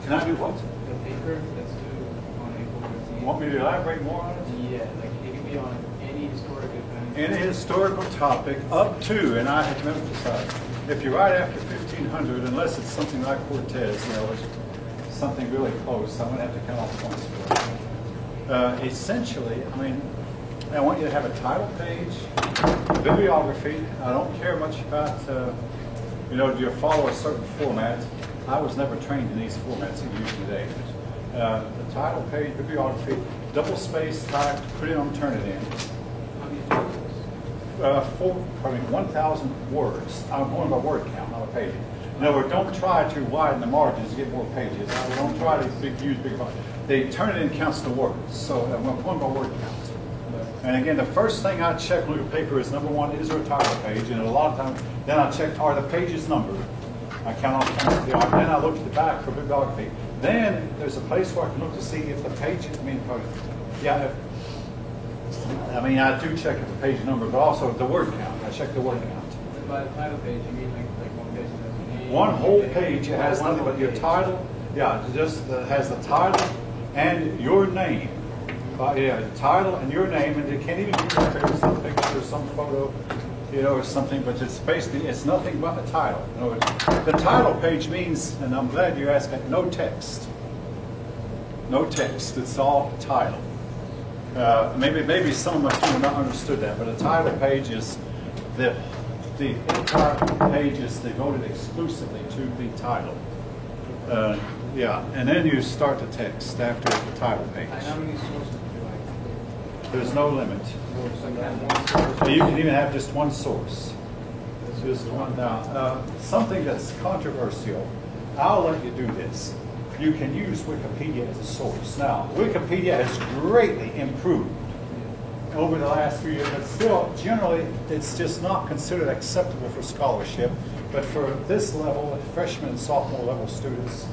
Can I do what? The paper that's due on April 15th. You want me to elaborate more on it? Yeah, like it can be on any historic event. Any historical topic up to, and I have emphasized, if you're right after 1500, unless it's something like Cortez, you know, it's something really close, I'm going to have to count off points for it. Essentially, I mean, I want you to have a title page, bibliography. I don't care much about, you know, do you follow a certain format? I was never trained in these formats that you use today. The title page, bibliography, double space type, put it on Turnitin. How many pages? 1,000 words. I'm going by word count, not a page. In other words, don't try to widen the margins to get more pages. Don't try to use big margins. The Turnitin counts the words, so I'm going by word count. And again, the first thing I check on your paper is, number one, is there a title page? And a lot of times, then I check, are the pages numbered? I count off the arc. Then I look at the back for bibliography. Then there's a place where I can look to see if the pages, I do check if the page number, but also the word count. I check the word count. And by the title page, you mean like one page that has your name? One whole page, it has nothing but your title. Yeah, it just has the title and your name. Title and your name, and you can't even use some picture or some photo, you know, or something, but it's basically, it's nothing but the title. You know, the title page means, and I'm glad you asked that, no text. No text, it's all title. Maybe some of my students have not understood that, but a title page is, the entire page is devoted exclusively to the title. And then you start the text after the title page. And how many sources would you like? There's no limit. So you have one source. So you can even have just one source. Just one. Now, something that's controversial, I'll let you do this. You can use Wikipedia as a source. Now, Wikipedia has greatly improved over the last few years, but still, generally, it's just not considered acceptable for scholarship. But for this level, freshman and sophomore level students,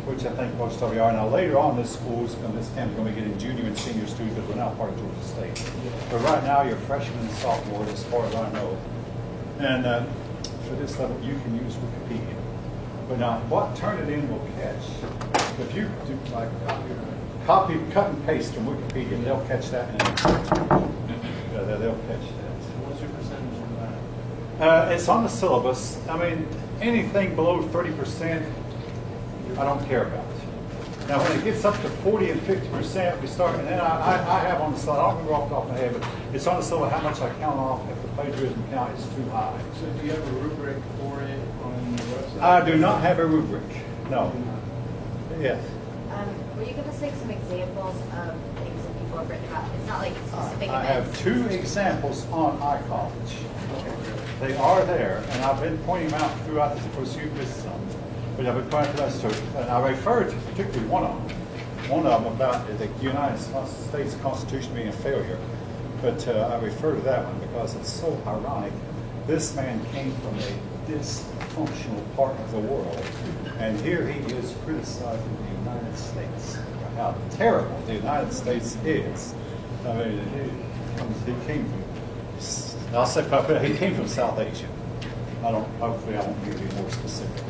which I think most of you are. Now, later on, this campus is going to be getting junior and senior students because we're now part of Georgia State. But right now, you're freshmen and sophomore, as far as I know. And for this level, you can use Wikipedia. But now, what Turnitin will catch, if you do like copy, cut and paste from Wikipedia, they'll catch that in an instant. They'll catch that. What's your percentage on that? It's on the syllabus. I mean, anything below 30%, I don't care about. Now, when it gets up to 40 and 50%, we start, and then I have on the slide, I don't remember off the top of my head, but it's on the syllabus how much I count off if the plagiarism count is too high. So do you have a rubric for it on the website? I do not have a rubric, no. Yes. Were you going to say some examples of things that people have written about? It's not like specific I events. have two examples on iCollege. They are there, and I've been pointing them out throughout this course. You've missed some, but I've been pointing to us too. And I referred to particularly one of them about the United States Constitution being a failure. But I refer to that one because it's so ironic. This man came from a dysfunctional part of the world, and here he is criticizing the United States for how terrible the United States is. I mean, he came from, I'll say, he came from South Asia. Hopefully I won't give you more specific.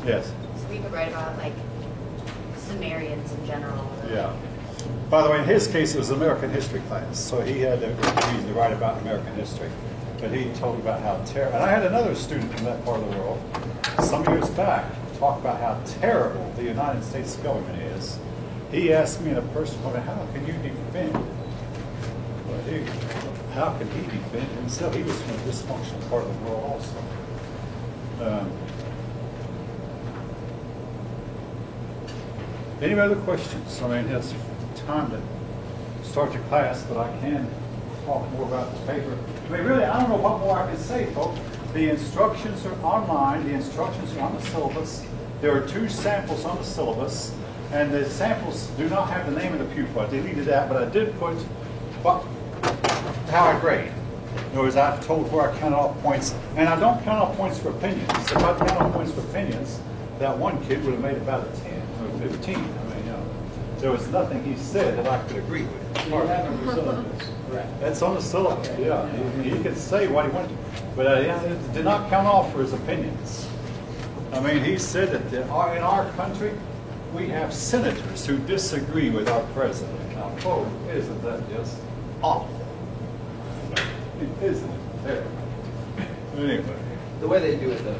Yes? So we could write about like Sumerians in general. Yeah. By the way, in his case, it was American history class, so he had the reason to write about American history. But he told about how terrible, and I had another student from that part of the world some years back talk about how terrible the United States government is. He asked me in a personal way, how can you defend? Well, how can he defend himself? He was from a dysfunctional part of the world also. Any other questions? I mean, it's time to start your class, but I can talk more about the paper. I mean, really, I don't know what more I can say, folks. The instructions are online. The instructions are on the syllabus. There are 2 samples on the syllabus, and the samples do not have the name of the pupil. I deleted that, but I did put how I grade. In other words, I've told where I count off points, and I don't count off points for opinions. If I count off points for opinions, that one kid would have made about a 10 or 15. I mean, there was nothing he said that I could agree with. You have a syllabus, correct? That's on the syllabus, yeah. He could say what he wanted, but it did not count off for his opinions. I mean, he said that in our country, we have senators who disagree with our president. Now, oh, isn't that just awful? Isn't it terrible? Anyway, The way they do it, though.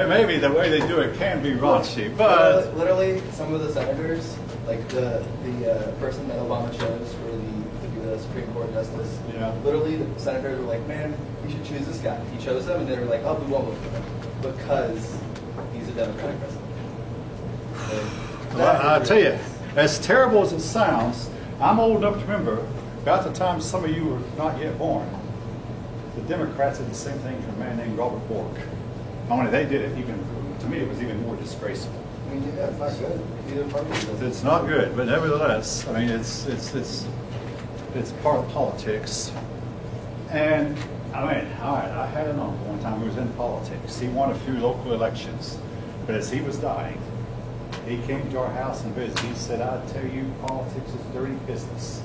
maybe the way they do it can be raunchy, but Literally, some of the senators, like the person that Obama chose for to be the Supreme Court justice, Yeah. literally the senators were like, man, you should choose this guy. He chose him, and they were like, oh, we won't vote for him because he's a Democratic president. well, I'll tell you, as terrible as it sounds, I'm old enough to remember, about the time some of you were not yet born, the Democrats did the same thing to a man named Robert Bork. Only they did it even, to me, it was even more disgraceful. I mean, yeah, it's not good. Either party. It's not good, but nevertheless, I mean, it's part of politics. And I mean, I had an uncle one time who was in politics. He won a few local elections, but as he was dying, he came to our house and visited. He said, "I tell you, politics is dirty business."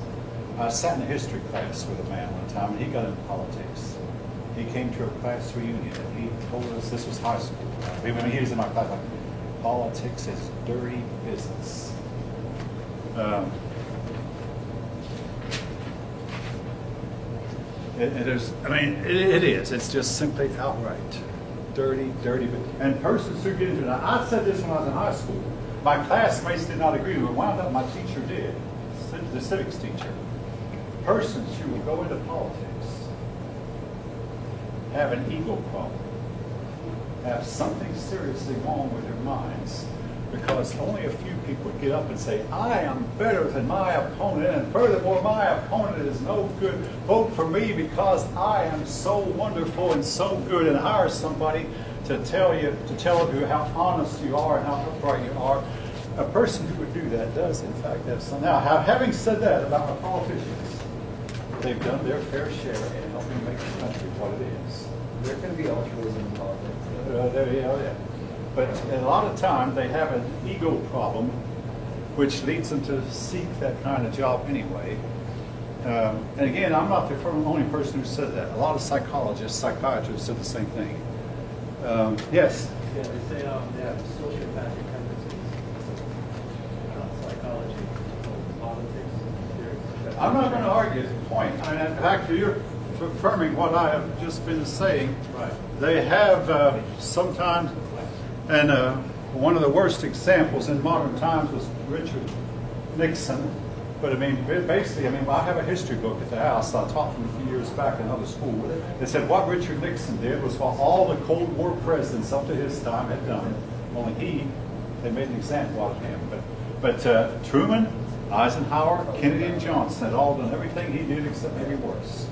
I sat in a history class with a man one time, and he got into politics. He came to a class reunion, and he told us, this was high school. I mean, he was in my class, like, politics is dirty business. It is. It's just simply outright dirty. And persons who get into that, I said this when I was in high school. My classmates did not agree with it. Wound up, my teacher did, the civics teacher. Persons who will go into politics have an ego problem, have something seriously wrong with their minds, because only a few people get up and say, I am better than my opponent, and furthermore, my opponent is no good. Vote for me because I am so wonderful and so good, and hire somebody to tell you how honest you are and how upright you are. A person who would do that does, in fact, have some. Now, having said that about the politicians, they've done their fair share in helping make the country what it is. There can be altruism in politics. Yeah. But a lot of time they have an ego problem, which leads them to seek that kind of job anyway. And again, I'm not the only person who said that. A lot of psychiatrists said the same thing. Yes? Yeah, they say they have sociopathic tendencies. Psychology, politics. I'm not going to argue the point. I mean, in fact, you're affirming what I have just been saying. Right. They have sometimes, and one of the worst examples in modern times was Richard Nixon. But I mean, basically, I have a history book at the house I taught from a few years back in another school. It said what Richard Nixon did was what all the Cold War presidents up to his time had done. Only they made an example out of him. But Truman, Eisenhower, Kennedy, and Johnson had all done everything he did except maybe worse.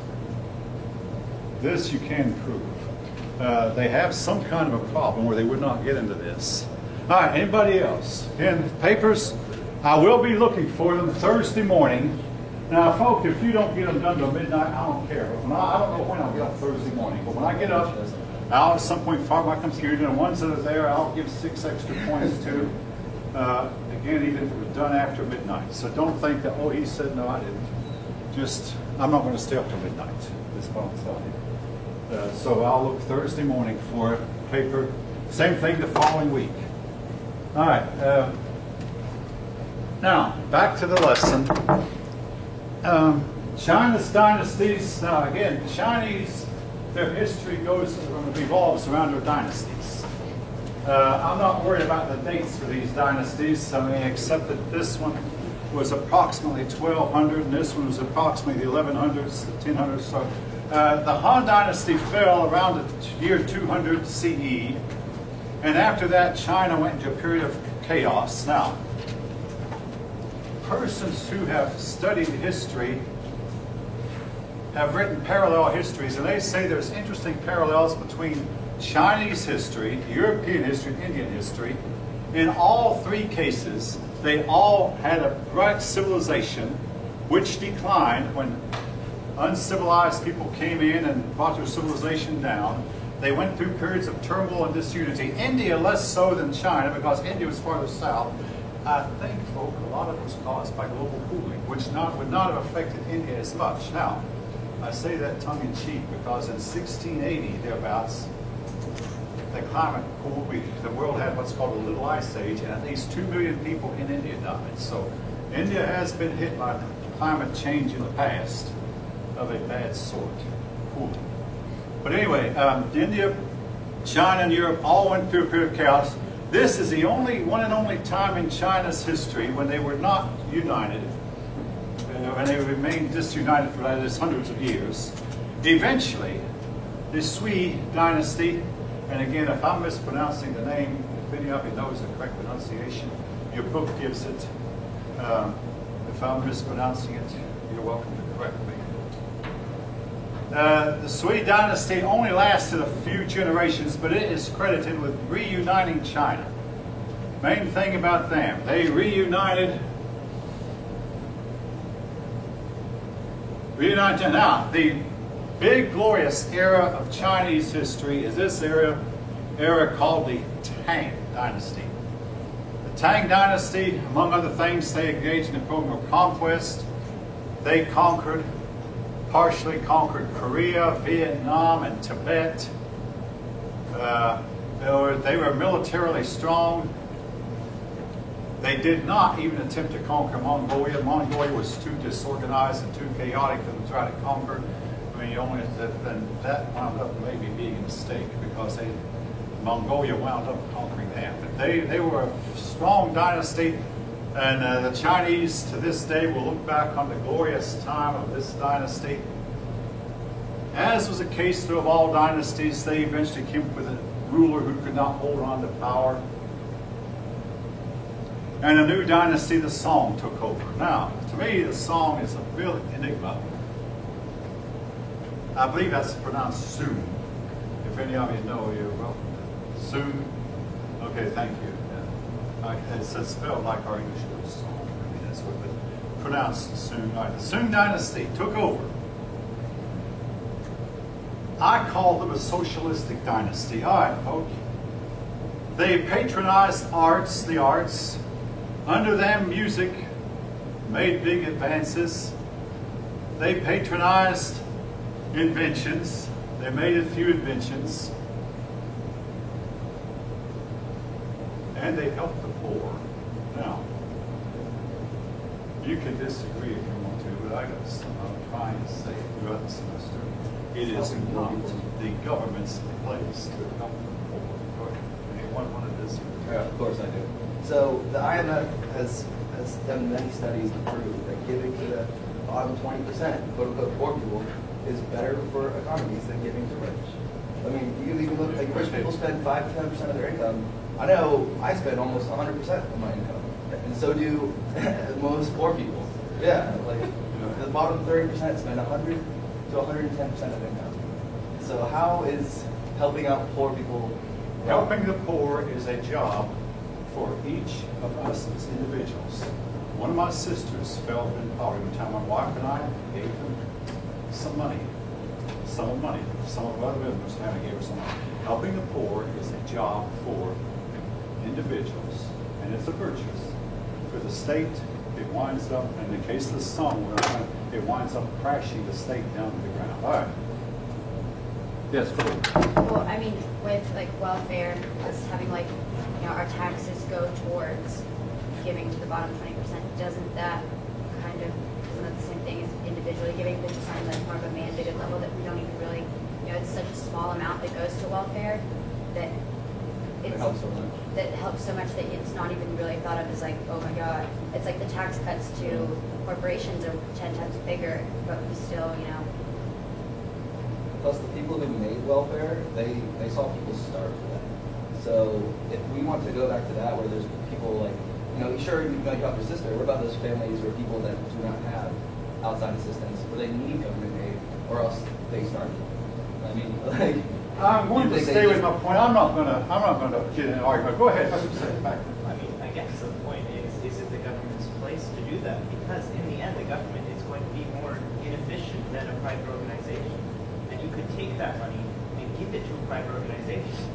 This you can prove. They have some kind of a problem where they would not get into this. All right, anybody else? In papers, I will be looking for them Thursday morning. Now, folks, if you don't get them done till midnight, I don't care. I don't know when I'll get up Thursday morning, but when I get up, I'll at some point fire my computer, and the ones that are there, I'll give 6 extra points to. Again, even if it was done after midnight. So don't think that, oh, he said no, I didn't. I'm not going to stay up till midnight. This is what I'm telling you. So I'll look Thursday morning for a paper. Same thing the following week. All right. Now, back to the lesson. China's dynasties. Now, again, Chinese, their history revolves around their dynasties. I'm not worried about the dates for these dynasties, except that this one was approximately 1200, and this one was approximately the 1100s, the 1000s. So the Han Dynasty fell around the year 200 CE, and after that, China went into a period of chaos. Now, persons who have studied history have written parallel histories, and they say there's interesting parallels between Chinese history, European history, and Indian history. In all three cases, they all had a bright civilization which declined when uncivilized people came in and brought their civilization down. They went through periods of turmoil and disunity. India less so than China, because India was farther south. I think, folks, a lot of it was caused by global cooling, which would not have affected India as much. Now, I say that tongue-in-cheek because in 1680, thereabouts, the climate cooled, the world had what's called a little ice age, and at least 2 million people in India died. So India has been hit by climate change in the past of a bad sort, cooling. But anyway, India, China, and Europe all went through a period of chaos. This is the one and only time in China's history when they were not united, and they remained disunited for hundreds of years. Eventually, the Sui dynasty, and again, if I'm mispronouncing the name, if any of you knows the correct pronunciation, your book gives it. If I'm mispronouncing it, you're welcome to correct me. The Sui dynasty only lasted a few generations, but it is credited with reuniting China. Main thing about them, they reunited. Now, the big glorious era of Chinese history is this era called the Tang Dynasty. The Tang Dynasty, among other things, they engaged in a program of conquest. They partially conquered Korea, Vietnam, and Tibet. They were militarily strong. They did not even attempt to conquer Mongolia. Mongolia was too disorganized and too chaotic to try to conquer. I mean, that wound up maybe being a mistake because Mongolia wound up conquering them. But they were a strong dynasty, and the Chinese to this day will look back on the glorious time of this dynasty. As was the case through all dynasties, they eventually came up with a ruler who could not hold on to power. And a new dynasty, the Song, took over. Now, to me, the Song is a real enigma. I believe that's pronounced Soon. If any of you know, you're welcome. Soon. Okay, thank you. Yeah. It's spelled like our English word Song. I mean, that's what it's pronounced Soon. All right, the Soon dynasty took over. I call them a socialistic dynasty. All right, folks. They patronized the arts. Under them, music made big advances. They patronized inventions. They made a few inventions. And they helped the poor. Now, you can disagree if you want to, but I got something I'm trying to say throughout the semester. It is not the government's place to help the poor. Anyone want to disagree? Yeah, of course I do. So the IMF has done many studies to prove that giving to the bottom 20%, quote-unquote, poor people, is better for economies than giving to rich. I mean, you can even look, like rich people spend 5 to 10% of their income. I know I spend almost 100% of my income, and so do most poor people. Yeah, like the bottom 30% spend 100 to 110% of income. So how is helping out poor people wrong? Helping the poor is a job for each of us as individuals. One of my sisters fell in poverty one time. My wife and I gave them some money. Some of other members of the family gave her some money. Helping the poor is a job for individuals, and it's a virtue. For the state, it winds up, in the case of the Song, it winds up crashing the state down to the ground. All right. Yes, go ahead. Well, I mean, with like welfare, us having like, our taxes go towards giving to the bottom 20%, isn't that the same thing as individually giving, but just on like more of a mandated level that we don't even really, it's such a small amount that goes to welfare that It helps so much. That helps so much that it's not even really thought of as like, oh my God, it's like the tax cuts to corporations are 10 times bigger, but we still, Plus, the people who made welfare, they saw people starve for that. So if we want to go back to that, where there's people like, sure, you have your sister. What about those families or people that do not have outside assistance, where they need government aid, or else they starve? I mean, like. I'm going to stay with my point. I'm not going to get in an argument. Go ahead. I mean, I guess the point is it the government's place to do that? Because in the end, the government is going to be more inefficient than a private organization. And you could take that money and give it to a private organization.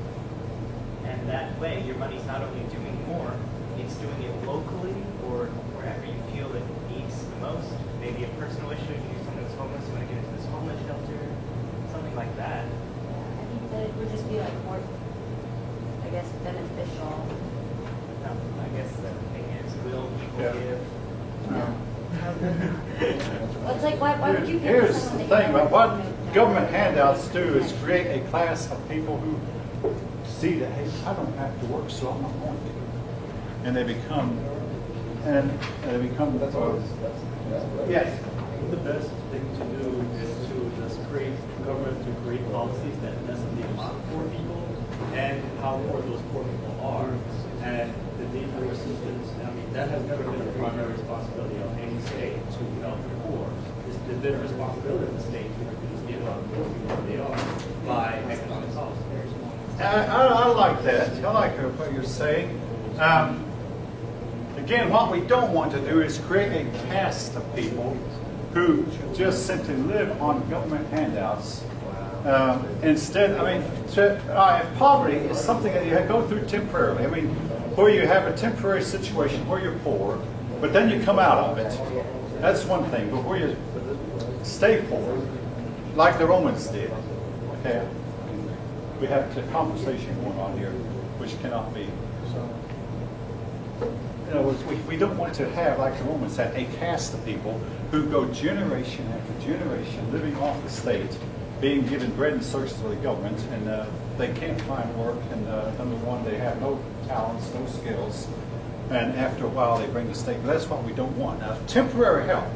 And that way, your money's not only doing more, it's doing it locally or wherever you feel it needs the most. Maybe a personal issue, you someone that's homeless, you want to get into this homeless shelter, something like that. that it would just be like more guess, beneficial. I guess the thing is, will people Yeah. give? Well, it's like, why would you give Here's someone the that thing, you about what don't know? government handouts do is create a class of people who see that, hey, I don't have to work, so I'm not going to. And they become, That's all. Yes. The best thing to do is to just create government to create policies that lessen the amount of poor people and how poor those poor people are. And the need for assistance, I mean, that has never been a primary responsibility of any state to help the poor. It's been a responsibility of the state to reduce the amount of poor people they are by economic policy. I like that. I like what you're saying. Again, what we don't want to do is create a caste of people who just simply live on government handouts. Instead, I mean, if poverty is something that you go through temporarily, I mean, where you have a temporary situation where you're poor, but then you come out of it, that's one thing. But where you stay poor, like the Romans did, okay? We have a conversation going on here, which cannot be. In other words, we don't want to have, like the Romans had, a caste of people who go generation after generation living off the state, being given bread and circuses by the government, and they can't find work, and number one, they have no talents, no skills, and after a while they bring the state. But that's what we don't want. Now, temporary help,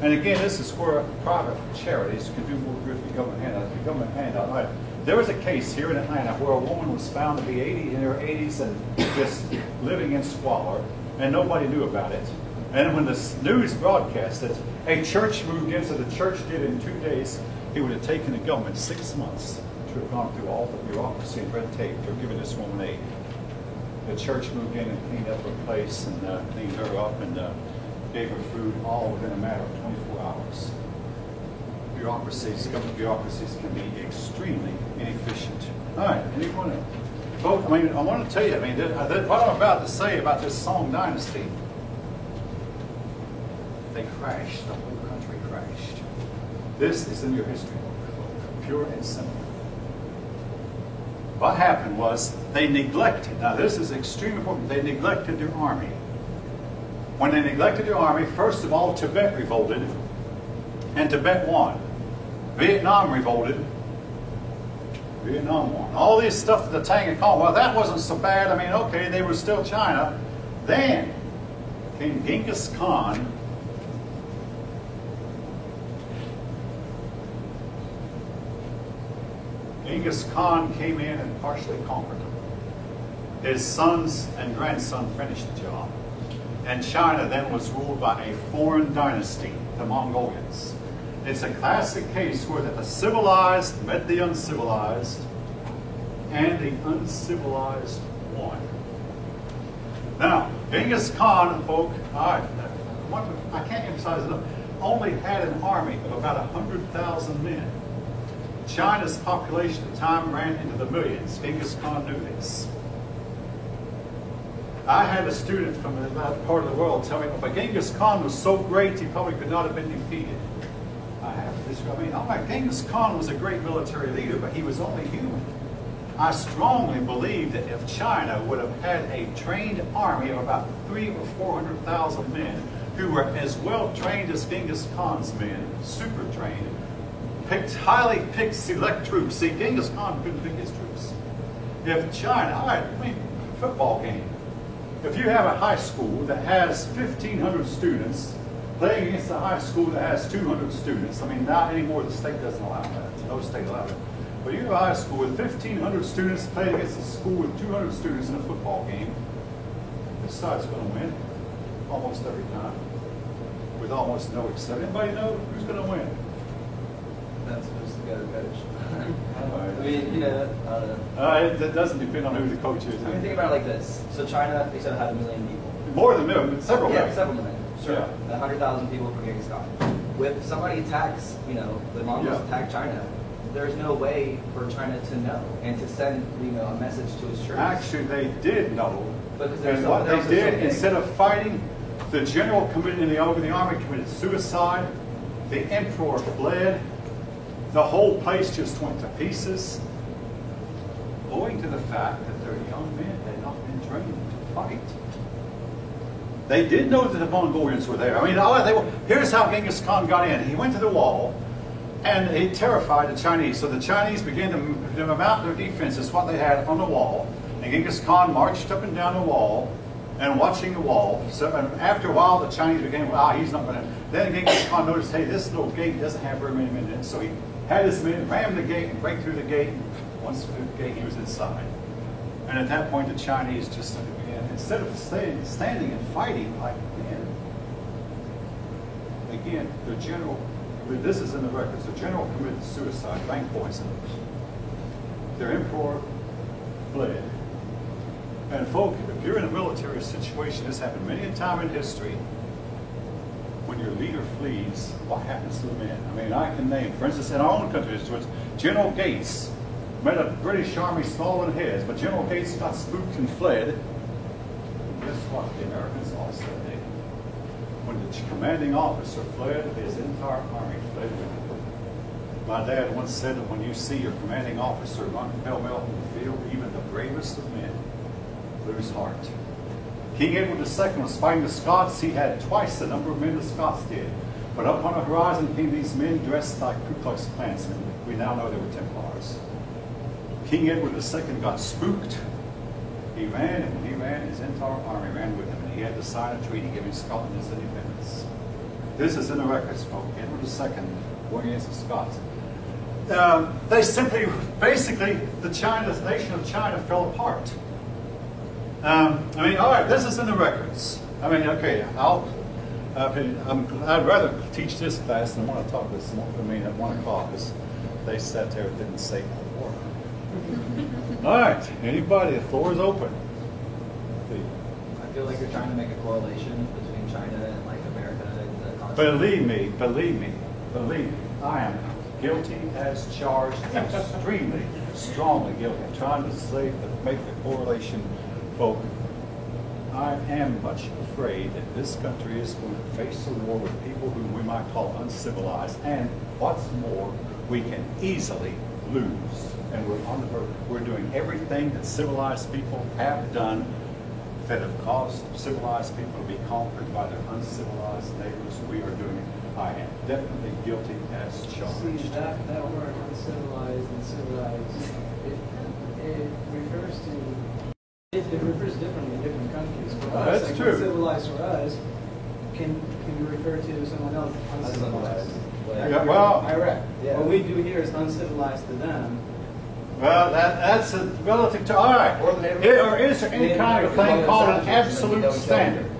and again, this is where private charities can do more good than government handouts. The government handout, right? There was a case here in Atlanta where a woman was found to be 80 in her 80s and just living in squalor, and nobody knew about it. And when the news broadcast it, a church moved in, so the church did in 2 days. It would have taken the government 6 months to have gone through all the bureaucracy and red tape to have given this woman aid. The church moved in and cleaned up her place and cleaned her up and gave her food all within a matter of 24 hours. Government bureaucracies can be extremely inefficient. All right, anyone else? Folks, I mean, I want to tell you, I mean, what I'm about to say about this Song Dynasty, they crashed, the whole country crashed. This is in your history book, pure and simple. What happened was they neglected, now this is extremely important, they neglected their army. When they neglected their army, first of all, Tibet revolted, and Tibet won. Vietnam revolted. Vietnam won. All this stuff that the Tang and Kong, well, that wasn't so bad. I mean, okay, they were still China. Then came Genghis Khan. Genghis Khan came in and partially conquered them. His sons and grandson finished the job. And China then was ruled by a foreign dynasty, the Mongolians. It's a classic case where the civilized met the uncivilized, and the uncivilized won. Now, Genghis Khan, folk, I can't emphasize enough, only had an army of about 100,000 men. China's population at the time ran into the millions. Genghis Khan knew this. I had a student from that part of the world tell me, but Genghis Khan was so great, he probably could not have been defeated. I'm like, Genghis Khan was a great military leader, but he was only human. I strongly believe that if China would have had a trained army of about 300,000 or 400,000 men who were as well trained as Genghis Khan's men, super trained, highly picked select troops. See, Genghis Khan couldn't pick his troops. If China, I mean, football game. If you have a high school that has 1,500 students playing against a high school that has 200 students, I mean, not anymore, the state doesn't allow that. No state allows it. But you have a high school with 1,500 students playing against a school with 200 students in a football game, which side's going to win? Almost every time. With almost no exception. Anybody know who's going to win? That's just the guy that coach. Right. I mean, you know, I don't know. It doesn't depend on who the coach is. I mean, think about it like this. So China, they said had 1 million people. More than a million, several Yeah, million. several million. Sure. Yeah. 100,000 people for Genghis Khan. If somebody attacks, you know, the Mongols Yeah. attack China, there's no way for China to know and to send, you know, a message to his troops. Actually, they did know. Because there's And so- what they there's so did, big. instead of fighting, the general committed, the army committed suicide. The emperor fled. The whole place just went to pieces, owing to the fact that their young men had not been trained to fight. They did know that the Mongolians were there. I mean, here's how Genghis Khan got in. He went to the wall, and he terrified the Chinese. So the Chinese began to mount their defenses, what they had on the wall. And Genghis Khan marched up and down the wall, and watching the wall. So and after a while, the Chinese began, he's not going to. Then Genghis Khan noticed, hey, this little gate doesn't have very many men in it. So he had his men ram the gate and break through the gate. And once through the gate, he was inside. And at that point, the Chinese just began, instead of standing and fighting like men, again, the general, this is in the records, the general committed suicide, drank poison. Their emperor fled. And folk, if you're in a military situation, this happened many a time in history, when your leader flees, what happens to the men? I mean, I can name, for instance, in our own country, General Gates met a British army small in his, but General Gates got spooked and fled. And guess what? The Americans lost that day. When the commanding officer fled, his entire army fled with him. My dad once said that when you see your commanding officer run pell-mell from the field, even the bravest of men lose heart. King Edward II was fighting the Scots. He had twice the number of men the Scots did. But up on the horizon came these men dressed like Ku Klux Klansmen. We now know they were Templars. King Edward II got spooked. He ran, and when he ran, his entire army ran with him. And he had to sign a treaty giving Scotland its independence. This is in the records, folks. Edward II going against the Scots. They simply, basically, the nation of China fell apart. I mean, all right, this is in the records. I mean, okay, I'd rather teach this class than I want to talk this. I mean, at 1 o'clock, because they sat there and didn't say a word. All right, anybody? The floor is open. I feel like you're trying to make a correlation between China and like America and the concept. Believe me, I am guilty as charged, extremely strongly guilty. I'm trying to make the correlation, folk. I am much afraid that this country is going to face a war with people whom we might call uncivilized, and what's more, we can easily lose. And we're doing everything that civilized people have done that have caused civilized people to be conquered by their uncivilized neighbors. We are doing it. I am definitely guilty as charged. See, that word uncivilized and civilized, it refers differently in different countries. For us, That's like true. Civilized for us can be referred to someone else uncivilized. Yeah, well, Iraq. Yeah. What we do here is uncivilized to them. well, that's a relative to, all right. Or the neighborhood. Or is there any kind of thing called an absolute standard?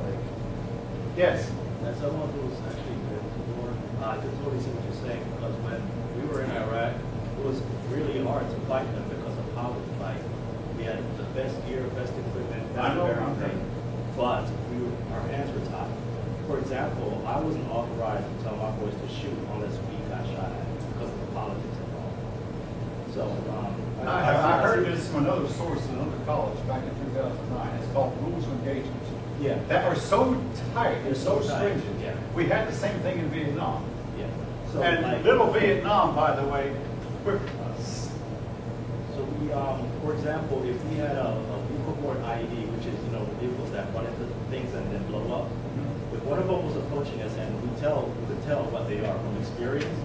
Yes. That's someone who's actually been to war. I can totally see what you're saying, because when we were in Iraq, it was really hard to fight them because of how we fight. We had the best gear, best equipment, I know. everything, but our hands were tied. For example, I wasn't authorized to tell my boys to shoot unless we got shot at because of the politics involved. So, I heard this from another source in another college back in 2009. It's called Rules of Engagement. Yeah. That are so tight, they're so So tight, stringent. yeah. We had the same thing in Vietnam. Yeah. So, And like, little Vietnam, by the way, whipped us. So we, for example, if we had a vehicle-borne IED, which is, vehicles that run into things and then blow up, if one of them was approaching us and we could tell what they are from experience,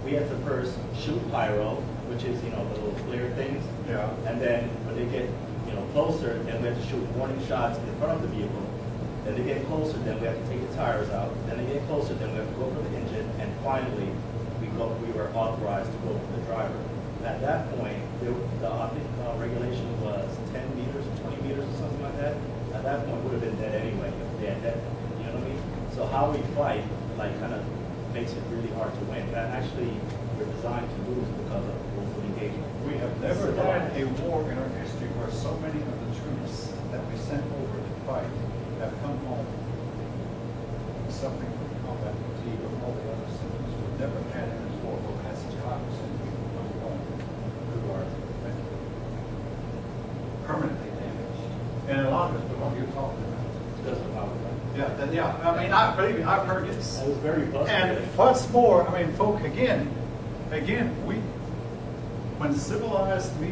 we had to first shoot pyro, which is, the little flare things. Yeah. And then when they get, closer, then we have to shoot warning shots in front of the vehicle. Then they get closer, then we have to take the tires out. Then they get closer, then we have to go for the engine. And finally, we were authorized to go for the driver. At that point, the regulation was 10 meters or 20 meters or something like that. At that point, would have been dead anyway if they had dead. You know what I mean? So how we fight, kind of makes it really hard to win. That actually, we're designed to lose because of rules of engagement. We have never had a war in our history where so many of the troops that we sent over to fight have come home suffering from combat fatigue or all the other symptoms. We've never had in this war where we had such 5% people come home who are permanently damaged. And a lot of it's what you're talking about. Because of how we fight. Yeah. I mean, believe me, I've heard this. It was very And frustrating. what's more, I mean, folk, again, when civilized meet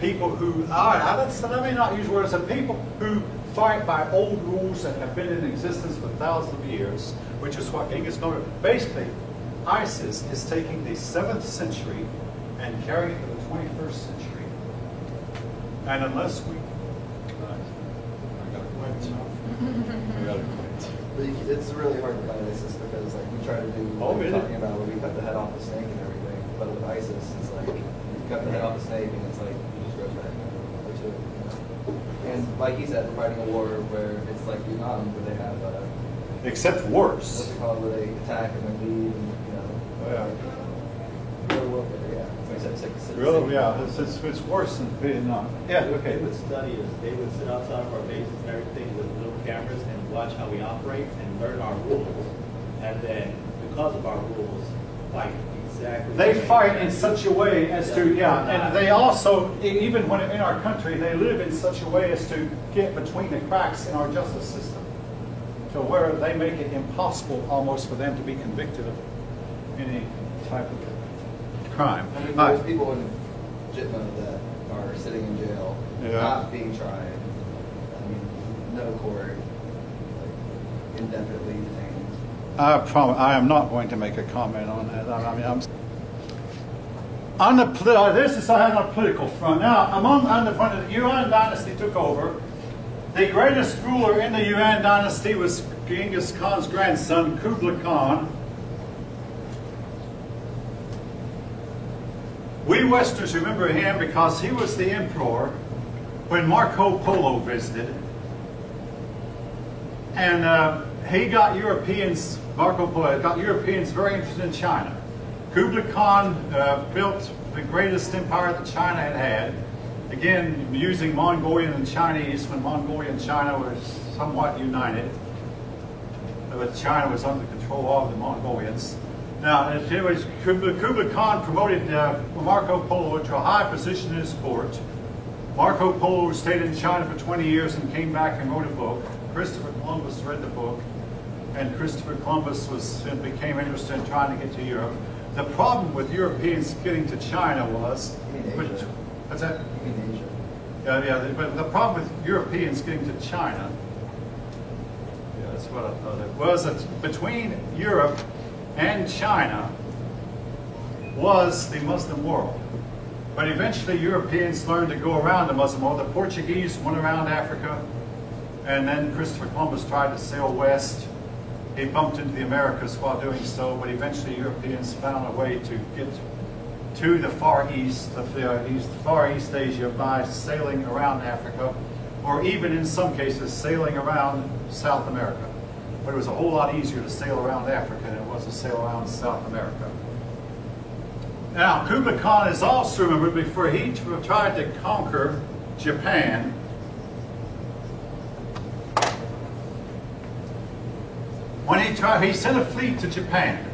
people who, let me not use words, of people who fight by old rules that have been in existence for thousands of years, which is what Genghis Khan, basically, ISIS is taking the 7th century and carrying it to the 21st century. And unless we, I gotta quit. It's really hard to fight ISIS because like we try to do what we're talking about where we cut the head off the snake and everything, but with ISIS it's like you cut the head off the snake and it's like it just grows back to it. And like he said, we're fighting a war where it's like Vietnam where they have Except what's worse. it called, where they attack and then leave and guerrilla warfare, yeah. Except Really, yeah, it's worse than Vietnam. Yeah, okay. They would study us. They would sit outside of our bases and everything with little cameras and watch how we operate and learn our rules. And then, because of our rules, fight exactly. They fight in such a way as to, and they also, even when in our country, they live in such a way as to get between the cracks in our justice system, to where they make it impossible almost for them to be convicted of any type of crime. I mean, there's people in Jitma that are sitting in jail, not being tried. I mean, no court, like, indefinitely detained. I promise, I am not going to make a comment on that. I mean, on the this is on a political front. Now, when the Yuan dynasty took over, the greatest ruler in the Yuan dynasty was Genghis Khan's grandson, Kublai Khan. We Westerners remember him because he was the emperor when Marco Polo visited. And he got Europeans, Marco Polo got Europeans very interested in China. Kublai Khan built the greatest empire that China had had. Again, using Mongolian and Chinese when Mongolia and China were somewhat united. But China was under control of the Mongolians. Now, it was Kublai Khan promoted Marco Polo to a high position in his court. Marco Polo stayed in China for 20 years and came back and wrote a book. Christopher Columbus read the book, and Christopher Columbus became interested in trying to get to Europe. The problem with Europeans getting to China was... You mean Asia? What's that? You mean Asia? But the problem with Europeans getting to China, that's what I thought it was, that between Europe and China was the Muslim world. But eventually Europeans learned to go around the Muslim world. The Portuguese went around Africa, and then Christopher Columbus tried to sail west. He bumped into the Americas while doing so, but eventually Europeans found a way to get to the Far East, Far East Asia by sailing around Africa, or even in some cases sailing around South America. But it was a whole lot easier to sail around Africa than it was to sail around South America. Now, Kublai Khan is also remembered before he tried to conquer Japan. When he sent a fleet to Japan.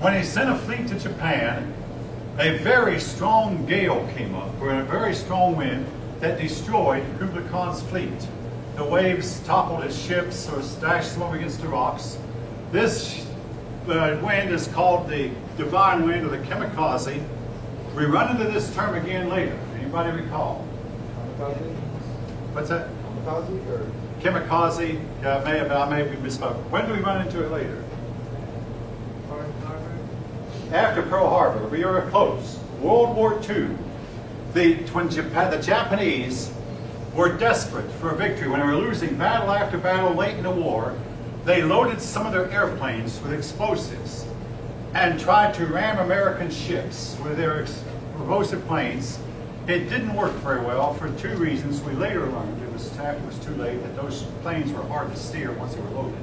When he sent a fleet to Japan, a very strong gale came up, or a very strong wind that destroyed Kublai Khan's fleet. The waves toppled his ships or dashed them over against the rocks. This wind is called the divine wind or the kamikaze. We run into this term again later. Anybody recall? Kamikaze? What's that? Kamikaze or? Kamikaze. I may have misspoke. When do we run into it later? After Pearl Harbor. We are close. World War II. When the Japanese were desperate for a victory, when they were losing battle after battle late in the war, they loaded some of their airplanes with explosives and tried to ram American ships with their explosive planes. It didn't work very well for two reasons. We later learned, it was too late, that those planes were hard to steer once they were loaded.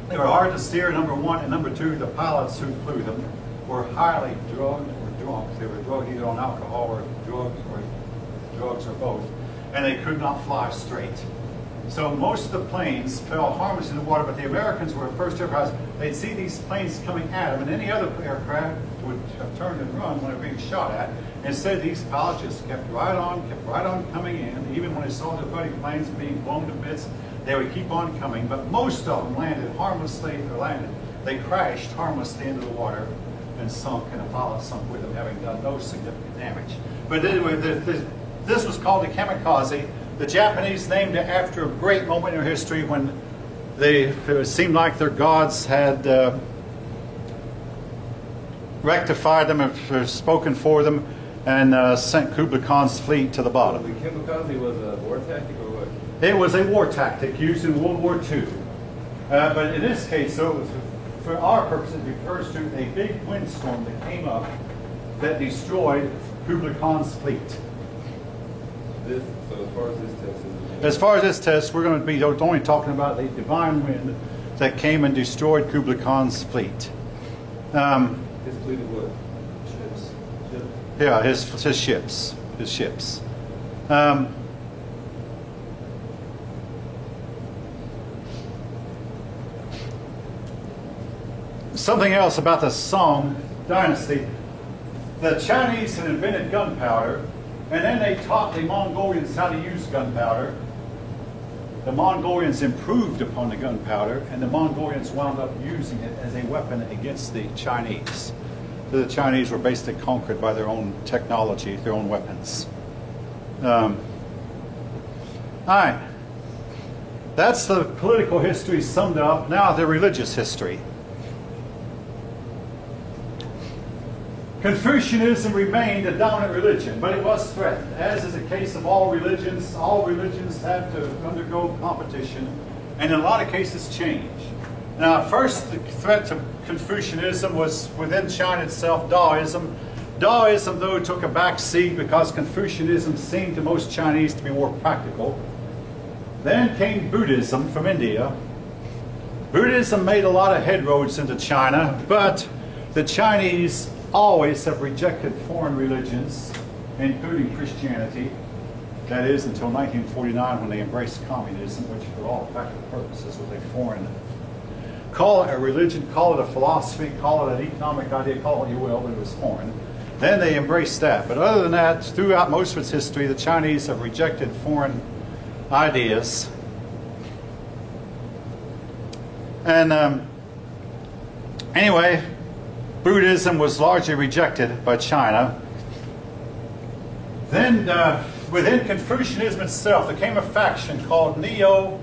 They were hard to steer, number one, and number two, the pilots who flew them were highly drugged or drunk. They were drugged either on alcohol or drugs or both, and they could not fly straight. So most of the planes fell harmless in the water, but the Americans were first aircraft. They'd see these planes coming at them, and any other aircraft would have turned and run when they were being shot at. Instead, these pilots just kept right on coming in. Even when they saw their buddy planes being blown to bits, they would keep on coming. But most of them landed harmlessly, they crashed harmlessly into the water. and sunk, and Apollo sunk with them, having done no significant damage. But anyway, this was called the kamikaze. The Japanese named it after a great moment in their history when it seemed like their gods had rectified them or spoken for them and sent Kublai Khan's fleet to the bottom. The kamikaze was a war tactic or what? It was a war tactic used in World War II. But in this case, so it was, for our purposes, it refers to a big windstorm that came up that destroyed Kublai Khan's fleet. So as far as this test is... As far as this test, we're going to be only talking about the divine wind that came and destroyed Kublai Khan's fleet. His fleet of what? Ships? Yeah, his ships. His ships. Something else about the Song dynasty. The Chinese had invented gunpowder, and then they taught the Mongolians how to use gunpowder. The Mongolians improved upon the gunpowder, and the Mongolians wound up using it as a weapon against the Chinese. So the Chinese were basically conquered by their own technology, their own weapons. All right. That's the political history summed up. Now the religious history. Confucianism remained a dominant religion, but it was threatened. As is the case of all religions have to undergo competition, and in a lot of cases change. Now, first, the threat to Confucianism was within China itself, Taoism. Taoism, though, took a back seat because Confucianism seemed to most Chinese to be more practical. Then came Buddhism from India. Buddhism made a lot of headroads into China, but the Chinese always have rejected foreign religions, including Christianity. That is, until 1949 when they embraced communism, which for all practical purposes was a foreign. Call it a religion, call it a philosophy, call it an economic idea, call it what you will, but it was foreign. Then they embraced that. But other than that, throughout most of its history, the Chinese have rejected foreign ideas. And anyway, Buddhism was largely rejected by China. Then within Confucianism itself, there came a faction called Neo.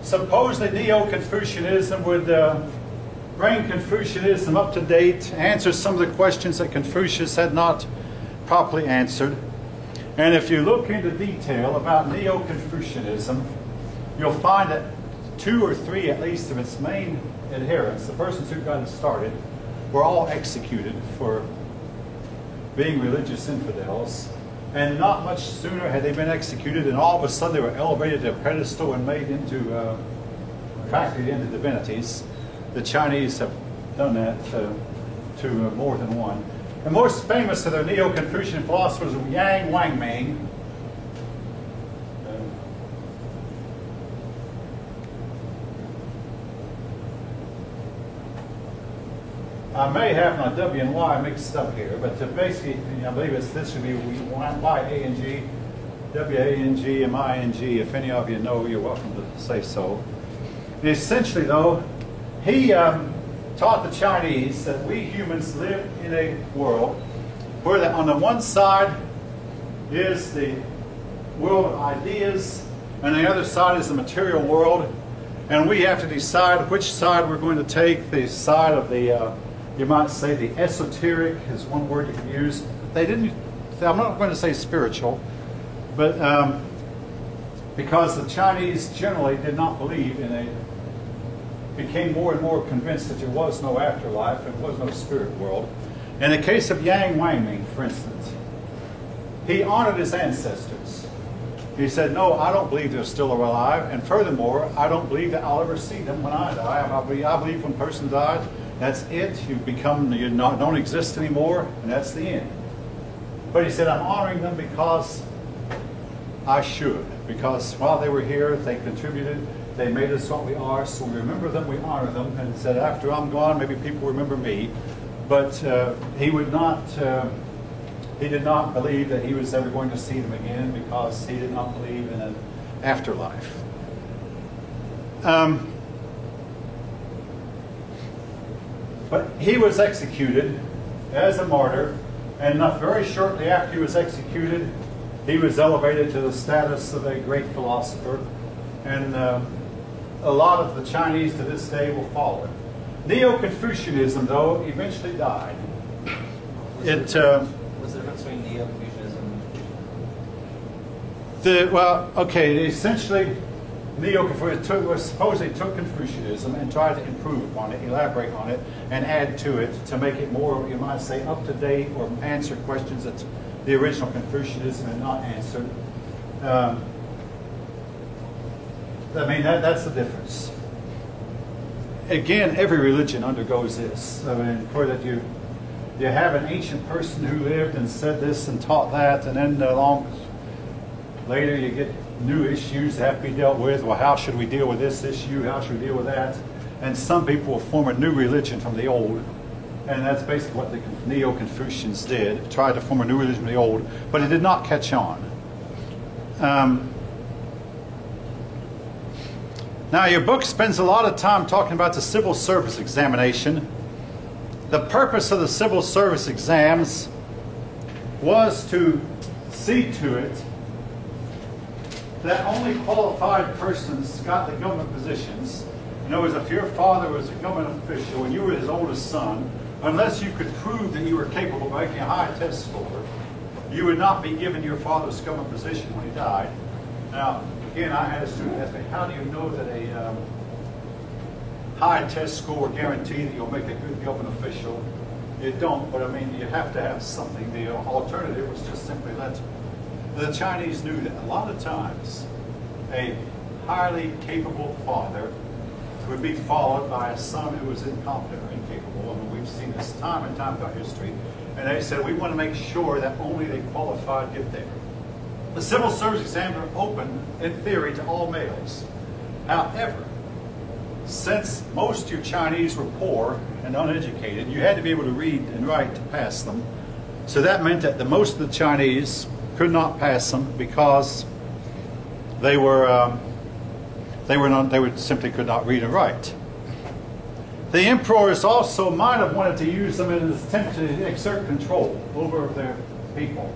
Supposedly Neo-Confucianism would bring Confucianism up to date, answer some of the questions that Confucius had not properly answered. And if you look into detail about Neo-Confucianism, you'll find that 2 or 3 at least of its main adherents, the persons who got it started, were all executed for being religious infidels. And not much sooner had they been executed, and all of a sudden they were elevated to a pedestal and made into, practically into divinities. The Chinese have done that to more than one. The most famous of their Neo-Confucian philosophers was Yang Wangming. I may have my W and Y mixed up here, but basically, I believe this should be Y-A-N-G, W-A-N-G, M-I-N-G. If any of you know, you're welcome to say so. And essentially, though, he taught the Chinese that we humans live in a world where on the one side is the world of ideas, and the other side is the material world, and we have to decide which side we're going to take, the side of the you might say the esoteric is one word you can use. I'm not going to say spiritual, but because the Chinese generally did not believe became more and more convinced that there was no afterlife, there was no spirit world. In the case of Yang Wangming, for instance, he honored his ancestors. He said, no, I don't believe they're still alive, and furthermore, I don't believe that I'll ever see them when I die. I believe when a person dies, that's it. You don't exist anymore, and that's the end. But he said, I'm honoring them because I should. Because while they were here, they contributed. They made us what we are, so we remember them, we honor them. And said, after I'm gone, maybe people remember me. But he did not believe that he was ever going to see them again because he did not believe in an afterlife. But he was executed as a martyr, and not very shortly after he was executed, he was elevated to the status of a great philosopher. And a lot of the Chinese to this day will follow it. Neo-Confucianism, though, eventually died. What's the difference between Neo-Confucianism and Essentially, Neo-Confucianism supposedly took Confucianism and tried to improve upon it, elaborate on it, and add to it to make it more, you might say, up-to-date or answer questions that the original Confucianism had not answered. That's the difference. Again, every religion undergoes this. I mean, for that you have an ancient person who lived and said this and taught that, and then later you get new issues that have to be dealt with. Well, how should we deal with this issue? How should we deal with that? And some people will form a new religion from the old. And that's basically what the Neo-Confucians did, tried to form a new religion from the old, but it did not catch on. Now, your book spends a lot of time talking about the civil service examination. The purpose of the civil service exams was to see to it that only qualified persons got the government positions. In other words, if your father was a government official and you were his oldest son, unless you could prove that you were capable of making a high test score, you would not be given your father's government position when he died. Now, again, I had a student ask me, how do you know that a high test score will guarantee that you'll make a good government official? You don't, but I mean, you have to have something. The alternative was just simply that the Chinese knew that a lot of times a highly capable father would be followed by a son who was incompetent or incapable. I mean, we've seen this time and time throughout history. And they said, we want to make sure that only the qualified get there. The civil service exams are open, in theory, to all males. However, since most of you Chinese were poor and uneducated, you had to be able to read and write to pass them. So that meant that most of the Chinese could not pass them because they simply could not read and write. The emperors also might have wanted to use them in an attempt to exert control over their people.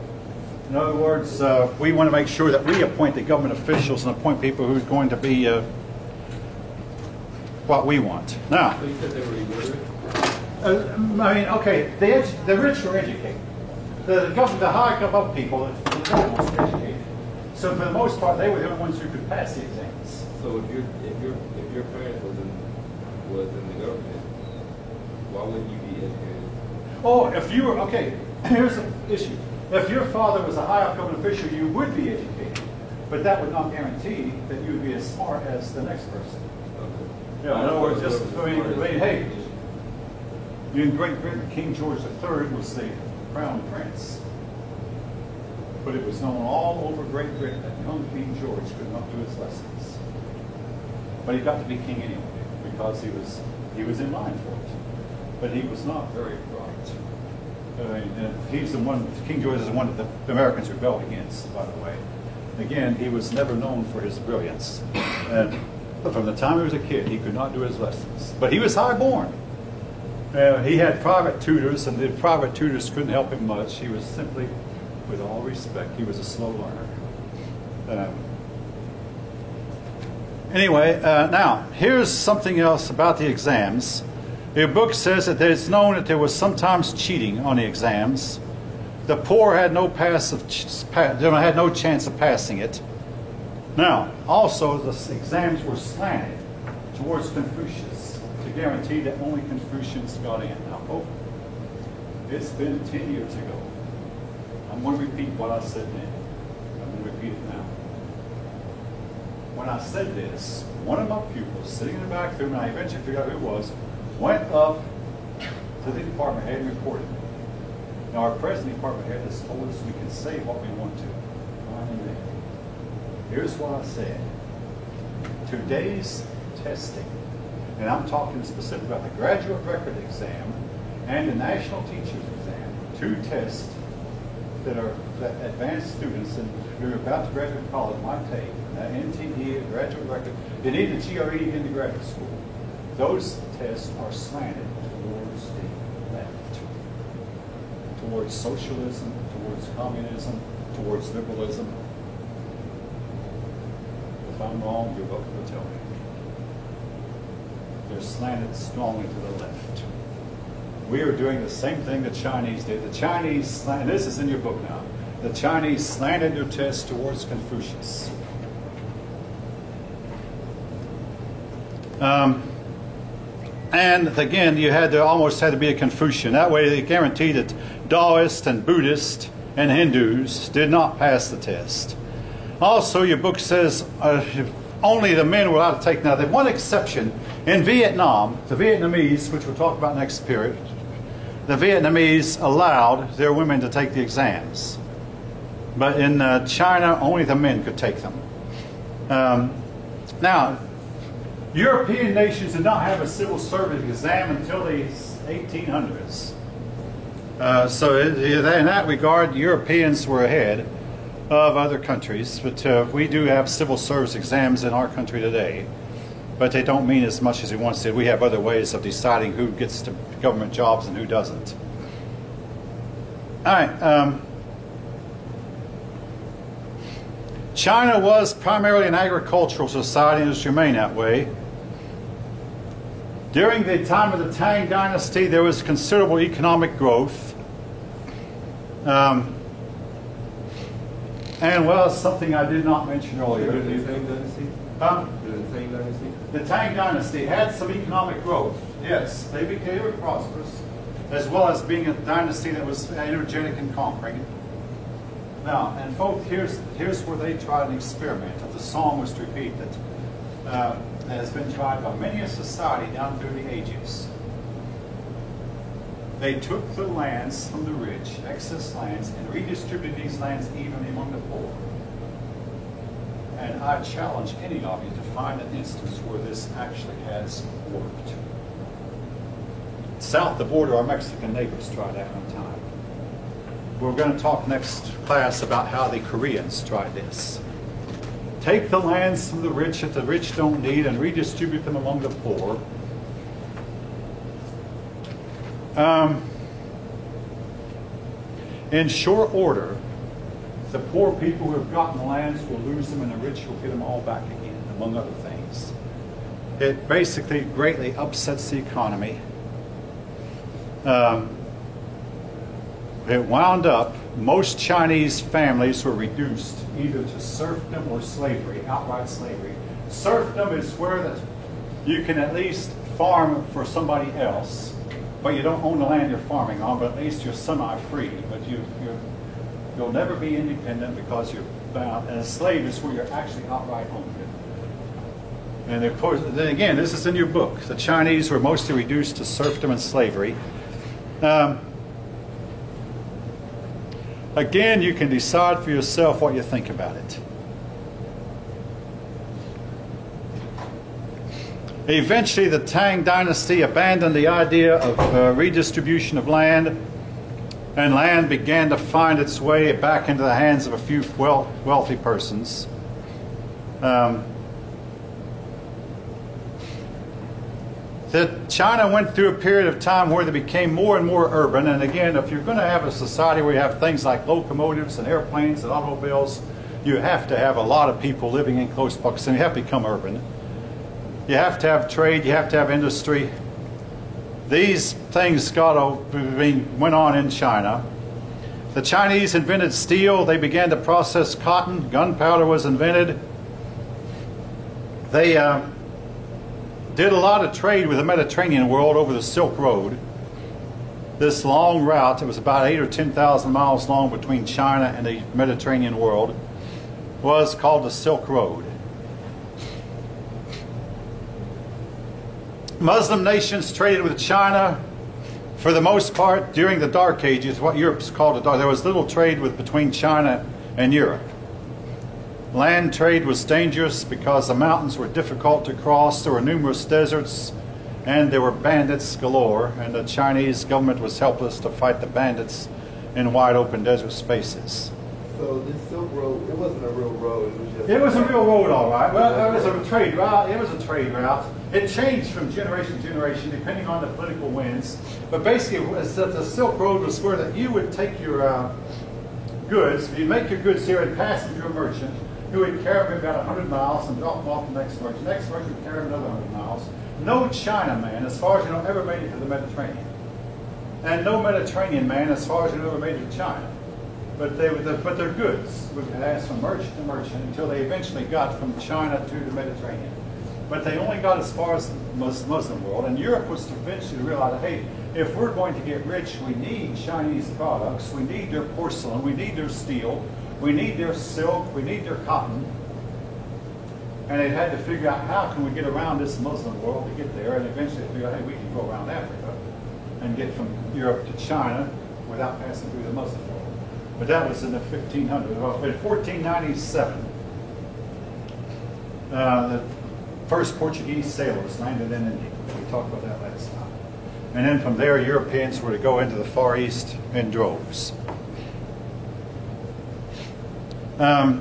In other words, we want to make sure that we appoint the government officials and appoint people who are going to be what we want. Now, So you said they were illiterate? okay, the rich were educated. The high above people, the nobles were educated. So for the most part, they were the only ones who could pass the exams. So if your parent was in the government, why wouldn't you be educated? Oh, if you were, okay, here's the issue. If your father was a high up government official, you would be educated. But that would not guarantee that you would be as smart as the next person. Okay. Yeah, in other words, hey, in Great Britain, King George III was the crown prince. But it was known all over Great Britain that young King George could not do his lessons. But he got to be king anyway, because he was in line for it. But he was not very bright. He's the one, King George is the one that the Americans rebelled against, by the way. Again, he was never known for his brilliance. But from the time he was a kid, he could not do his lessons. But he was high-born. He had private tutors, and the private tutors couldn't help him much. He was simply, with all respect, he was a slow learner. Anyway, now, here's something else about the exams. Your book says that it's known that there was sometimes cheating on the exams. The poor had no chance of passing it. Now, also, the exams were slanted towards Confucius to guarantee that only Confucians got in. Now, it's been 10 years ago. I'm going to repeat what I said then. I'm going to repeat it now. When I said this, one of my pupils sitting in the back room, and I eventually figured out who it was, went up to the department head and reported it. Now, our present department head has told us we can say what we want to. Here's what I said. Today's testing, and I'm talking specifically about the graduate record exam and the national teachers exam, two tests that advanced students who are about to graduate college might take. That NTE, a graduate record, they need a GRE into graduate school. Those tests are slanted towards towards socialism, towards communism, towards liberalism. If I'm wrong, your book will tell me. They're slanted strongly to the left. We are doing the same thing the Chinese did. The Chinese, and this is in your book now, the Chinese slanted their test towards Confucius. And again, you had to almost had to be a Confucian. That way they guaranteed that Taoists and Buddhists and Hindus did not pass the test. Also, your book says only the men were allowed to take. Now, the one exception in Vietnam, the Vietnamese, which we'll talk about next period, the Vietnamese allowed their women to take the exams. But in China, only the men could take them. Now, European nations did not have a civil service exam until the 1800s. So in that regard, Europeans were ahead of other countries. But we do have civil service exams in our country today. But they don't mean as much as we once did. We have other ways of deciding who gets to government jobs and who doesn't. All right. China was primarily an agricultural society and has remained that way. During the time of the Tang Dynasty, there was considerable economic growth. And well, something I did not mention earlier. During the Tang Dynasty? During the Tang Dynasty? The Tang Dynasty had some economic growth. Yes, they became prosperous, as well as being a dynasty that was energetic and conquering. Now, and folks, here's where they tried an experiment. The song was to repeat that has been tried by many a society down through the ages. They took the lands from the rich, excess lands, and redistributed these lands evenly among the poor. And I challenge any of you to find an instance where this actually has worked. South of the border, our Mexican neighbors tried that one time. We're going to talk next class about how the Koreans tried this. Take the lands from the rich that the rich don't need and redistribute them among the poor. In short order, the poor people who have gotten the lands will lose them and the rich will get them all back again, among other things. It basically greatly upsets the economy. It wound up, most Chinese families were reduced either to serfdom or slavery, outright slavery. Serfdom is where you can at least farm for somebody else, but you don't own the land you're farming on, but at least you're semi-free. But you'll never be independent because you're bound. And a slave is where you're actually outright owned. And of course, then again, this is in your book. The Chinese were mostly reduced to serfdom and slavery. Again, you can decide for yourself what you think about it. Eventually, the Tang Dynasty abandoned the idea of redistribution of land, and land began to find its way back into the hands of a few wealthy persons. China went through a period of time where they became more and more urban, and again, if you're going to have a society where you have things like locomotives and airplanes and automobiles, you have to have a lot of people living in close proximity. You have to become urban. You have to have trade, you have to have industry. These things went on in China. The Chinese invented steel, they began to process cotton, gunpowder was invented. They did a lot of trade with the Mediterranean world over the Silk Road. This long route, it was about 8,000 or 10,000 miles long between China and the Mediterranean world, was called the Silk Road. Muslim nations traded with China for the most part during the Dark Ages, what Europe's called the Dark. There was little trade between China and Europe. Land trade was dangerous because the mountains were difficult to cross, there were numerous deserts, and there were bandits galore, and the Chinese government was helpless to fight the bandits in wide open desert spaces. So this Silk Road, it wasn't a real road. It was a real road, all right. Well, it was a trade route. It was a trade route. It changed from generation to generation depending on the political winds. But basically, it was that the Silk Road was where that you would take your goods, you make your goods here and pass them to a merchant who would carry them about 100 miles and drop them off to the next merchant. The next merchant would carry them another 100 miles. No Chinaman, as far as you know, ever made it to the Mediterranean. And no Mediterranean man, as far as you know, ever made it to China. But their goods would pass from merchant to merchant until they eventually got from China to the Mediterranean. But they only got as far as the Muslim world. And Europe was eventually realize, hey, if we're going to get rich, we need Chinese products. We need their porcelain. We need their steel. We need their silk. We need their cotton. And they had to figure out how can we get around this Muslim world to get there. And eventually they figured out, hey, we can go around Africa and get from Europe to China without passing through the Muslim world. But that was in the 1500s. In 1497, the first Portuguese sailors landed in India. We talked about that last time. And then from there, Europeans were to go into the Far East in droves. Now,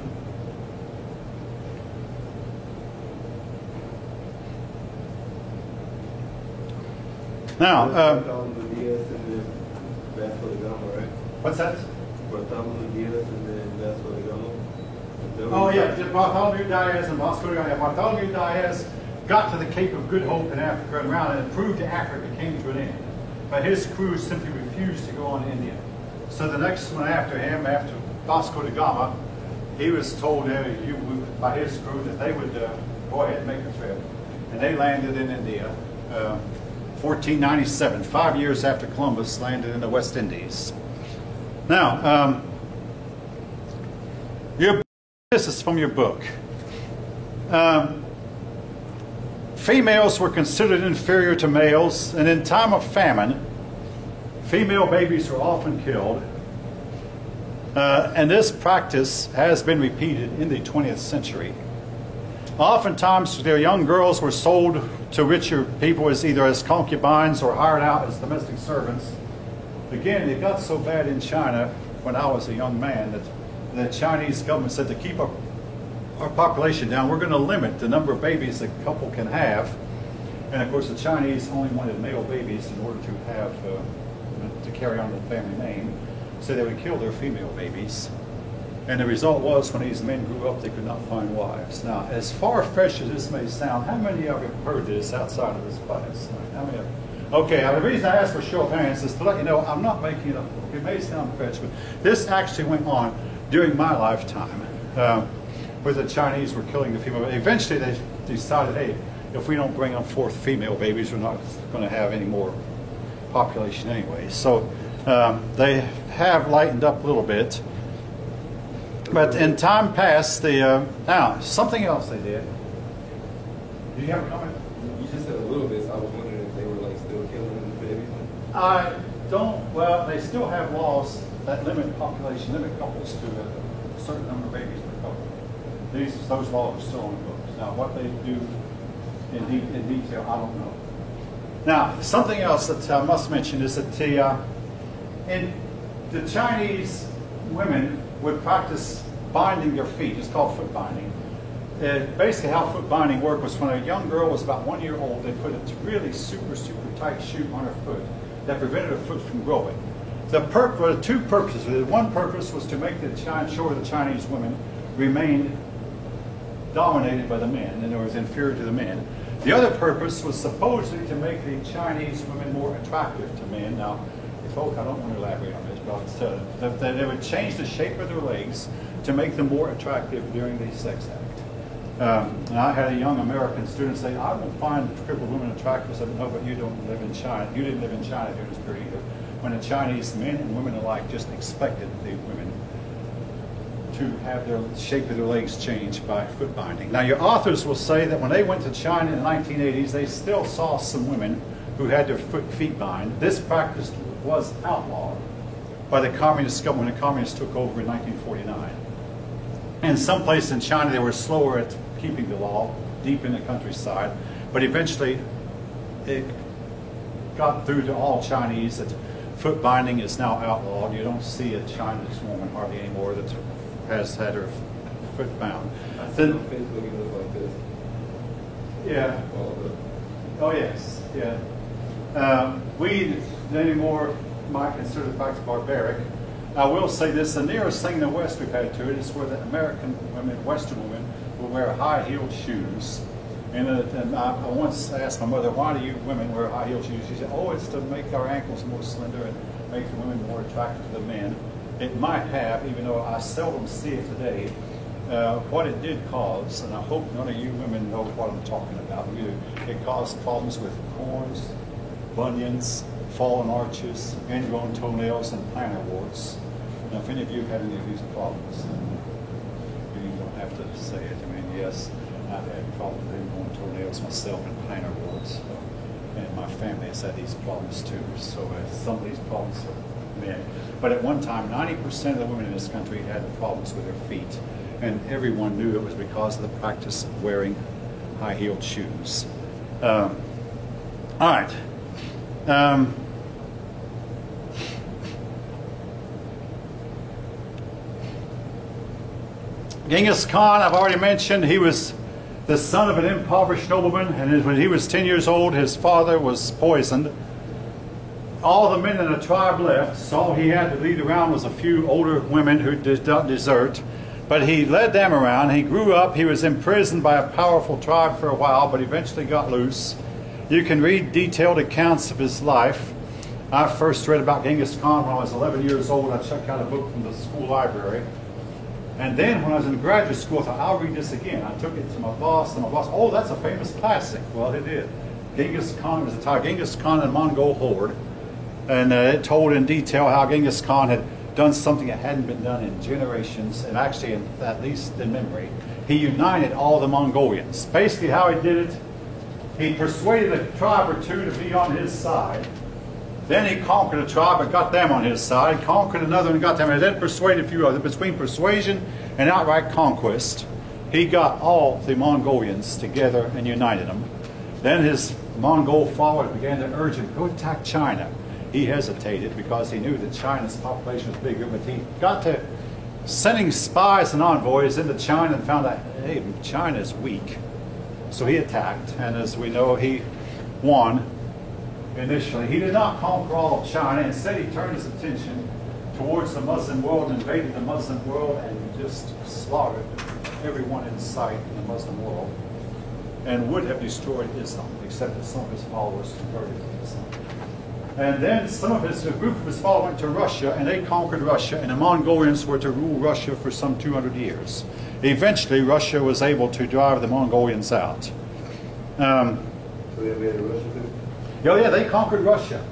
Bartholomew Diaz and then Vasco da Gama, right? what's that? Bartholomew Diaz and then Vasco da Gama. Oh yeah, Bartholomew Diaz and Vasco da Gama. Bartholomew Diaz got to the Cape of Good Hope in Africa and around and proved that Africa came to an end. But his crew simply refused to go on to India. So the next one after him, after Vasco da Gama, he was told by his crew that they would go ahead and make the trip. And they landed in India. 1497, 5 years after Columbus landed in the West Indies. Now, this is from your book. Females were considered inferior to males, and in time of famine, female babies were often killed. And this practice has been repeated in the 20th century. Oftentimes, their young girls were sold to richer people as either as concubines or hired out as domestic servants. Again, it got so bad in China when I was a young man that the Chinese government said to keep our population down, we're going to limit the number of babies a couple can have. And of course, the Chinese only wanted male babies in order to have to carry on the family name, so they would kill their female babies. And the result was, when these men grew up, they could not find wives. Now, as far-fetched as this may sound, how many of you have heard this outside of this class? How many of you? Okay, the reason I asked for show of hands is to let you know I'm not making it up. It may sound fetched, but this actually went on during my lifetime, where the Chinese were killing the female. Eventually, they decided, hey, if we don't bring up forth female babies, we're not going to have any more population anyway. So they have lightened up a little bit. But in time past, now, something else they did. Do you have a comment? You just said a little bit, so I was wondering if they were like still killing the babies. I don't, well, they still have laws that limit population, limit couples to a certain number of babies per couple. Those laws are still on the books. Now, what they do in detail, I don't know. Now, something else that I must mention is that the Chinese women would practice binding their feet. It's called foot binding. Basically, how foot binding worked was when a young girl was about 1 year old, they put a really super, super tight shoe on her foot that prevented her foot from growing. There were two purposes. One purpose was to make sure the Chinese women remained dominated by the men, and it was inferior to the men. The other purpose was supposedly to make the Chinese women more attractive to men. Now, folks, I don't want to elaborate on this, but they would change the shape of their legs to make them more attractive during the sex act. And I had a young American student say, I don't find crippled women attractive. I said, no, but you don't live in China. You didn't live in China during this period either, when the Chinese men and women alike just expected the women to have their shape of their legs changed by foot binding. Now, your authors will say that when they went to China in the 1980s, they still saw some women who had their feet bind. This practice was outlawed by the communist government when the communists took over in 1949. And some places in China, they were slower at keeping the law deep in the countryside, but eventually it got through to all Chinese that foot binding is now outlawed. You don't see a Chinese woman hardly anymore that has had her foot bound. I see on Facebook it looks like this. Yeah. All Oh, yes, yeah. We anymore might consider the practice barbaric. I will say this, the nearest thing in the West we've had to it is where the American women, Western women, will wear high-heeled shoes. And I once asked my mother, why do you women wear high-heeled shoes? She said, oh, it's to make our ankles more slender and make the women more attractive to the men. It might have, even though I seldom see it today, what it did cause, and I hope none of you women know what I'm talking about. It caused problems with corns, bunions, fallen arches, ingrown toenails, and plantar warts. Now, if any of you have any of these problems, you don't have to say it. I mean, yes, I've had problems with ingrown toenails myself and plantar warts, and my family has had these problems too. So some of these problems are men. But at one time, 90% of the women in this country had problems with their feet, and everyone knew it was because of the practice of wearing high-heeled shoes. All right. Genghis Khan, I've already mentioned, he was the son of an impoverished nobleman, and when he was 10 years old, his father was poisoned. All the men in the tribe left, so all he had to lead around was a few older women who did not desert. But he led them around. He grew up. He was imprisoned by a powerful tribe for a while, but eventually got loose. You can read detailed accounts of his life. I first read about Genghis Khan when I was 11 years old. I checked out a book from the school library. And then when I was in graduate school, I thought, I'll read this again. I took it to my boss, and my boss, oh, that's a famous classic. Well, it did. Genghis Khan was the title, Genghis Khan and the Mongol Horde. And it told in detail how Genghis Khan had done something that hadn't been done in generations, and actually, at least in memory. He united all the Mongolians. Basically, how he did it, he persuaded a tribe or two to be on his side. Then he conquered a tribe and got them on his side, conquered another and got them, and then persuaded a few others. Between persuasion and outright conquest, he got all the Mongolians together and united them. Then his Mongol followers began to urge him, go attack China. He hesitated because he knew that China's population was bigger, but he got to sending spies and envoys into China and found out, hey, China's weak. So he attacked, and as we know, he won. Initially, he did not conquer all of China. Instead, he turned his attention towards the Muslim world and invaded the Muslim world and just slaughtered everyone in sight in the Muslim world, and would have destroyed Islam, except that some of his followers converted to Islam. And then a group of his followers went to Russia, and they conquered Russia, and the Mongolians were to rule Russia for some 200 years. Eventually, Russia was able to drive the Mongolians out. So they invaded Russia too? Oh yeah, they conquered Russia.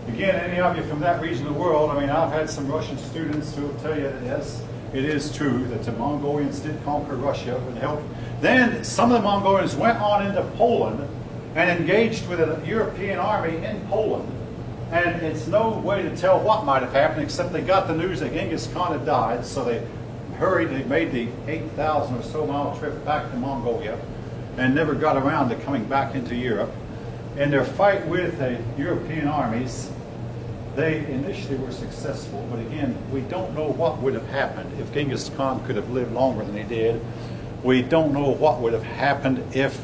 Again, any of you from that region of the world, I mean, I've had some Russian students who will tell you that yes, it is true that the Mongolians did conquer Russia and help. Then some of the Mongolians went on into Poland and engaged with a European army in Poland. And it's no way to tell what might have happened, except they got the news that Genghis Khan had died, so they hurried, they made the 8,000 or so mile trip back to Mongolia and never got around to coming back into Europe. In their fight with the European armies, they initially were successful, but again, we don't know what would have happened if Genghis Khan could have lived longer than he did. We don't know what would have happened if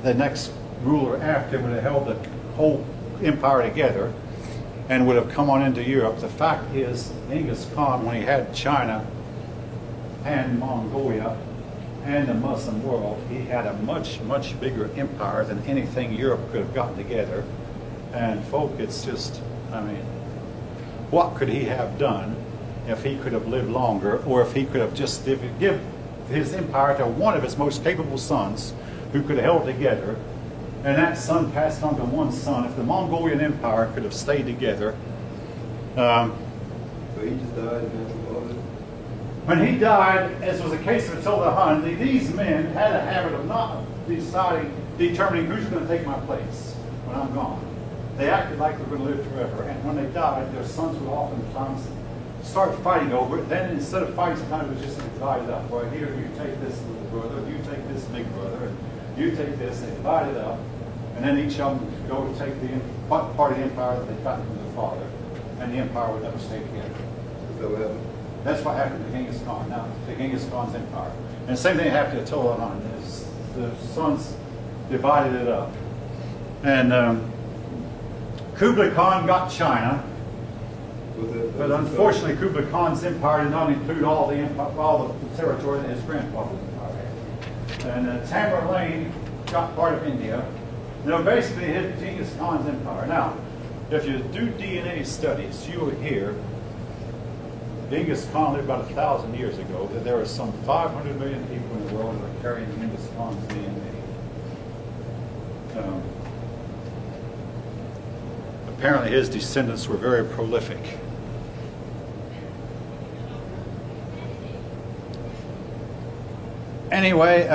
the next ruler after would have held the whole empire together and would have come on into Europe. The fact is, Genghis Khan, when he had China and Mongolia and the Muslim world, he had a much, much bigger empire than anything Europe could have gotten together. And folk, it's just, I mean, what could he have done if he could have lived longer, or if he could have just give his empire to one of his most capable sons who could have held together, and that son passed on to one son. If the Mongolian Empire could have stayed together. So he just died in natural causes? When he died, as was the case of Attila Hun, these men had a habit of not determining who's going to take my place when I'm gone. They acted like they were going to live forever, and when they died, their sons would oftentimes start fighting over it. Then instead of fighting, sometimes it was just divided up. Right here, you take this little brother, you take this big brother, and you take this, and divide it up. And then each of them could go to take the part of the empire that they got from their father, and the empire would never stay together. Is that what happened? That's what happened to Genghis Khan, now to Genghis Khan's empire. And the same thing happened to Attila Hun. The sons divided it up. And Kublai Khan got China, but unfortunately Kublai Khan's empire did not include all the territory that his grandfather's empire had. And Tamerlane got part of India. You know, basically hit Genghis Khan's empire. Now, if you do DNA studies, you will hear Genghis Khan lived about 1,000 years ago, that there are some 500 million people in the world that are carrying Genghis Khan's DNA. Apparently his descendants were very prolific. Anyway,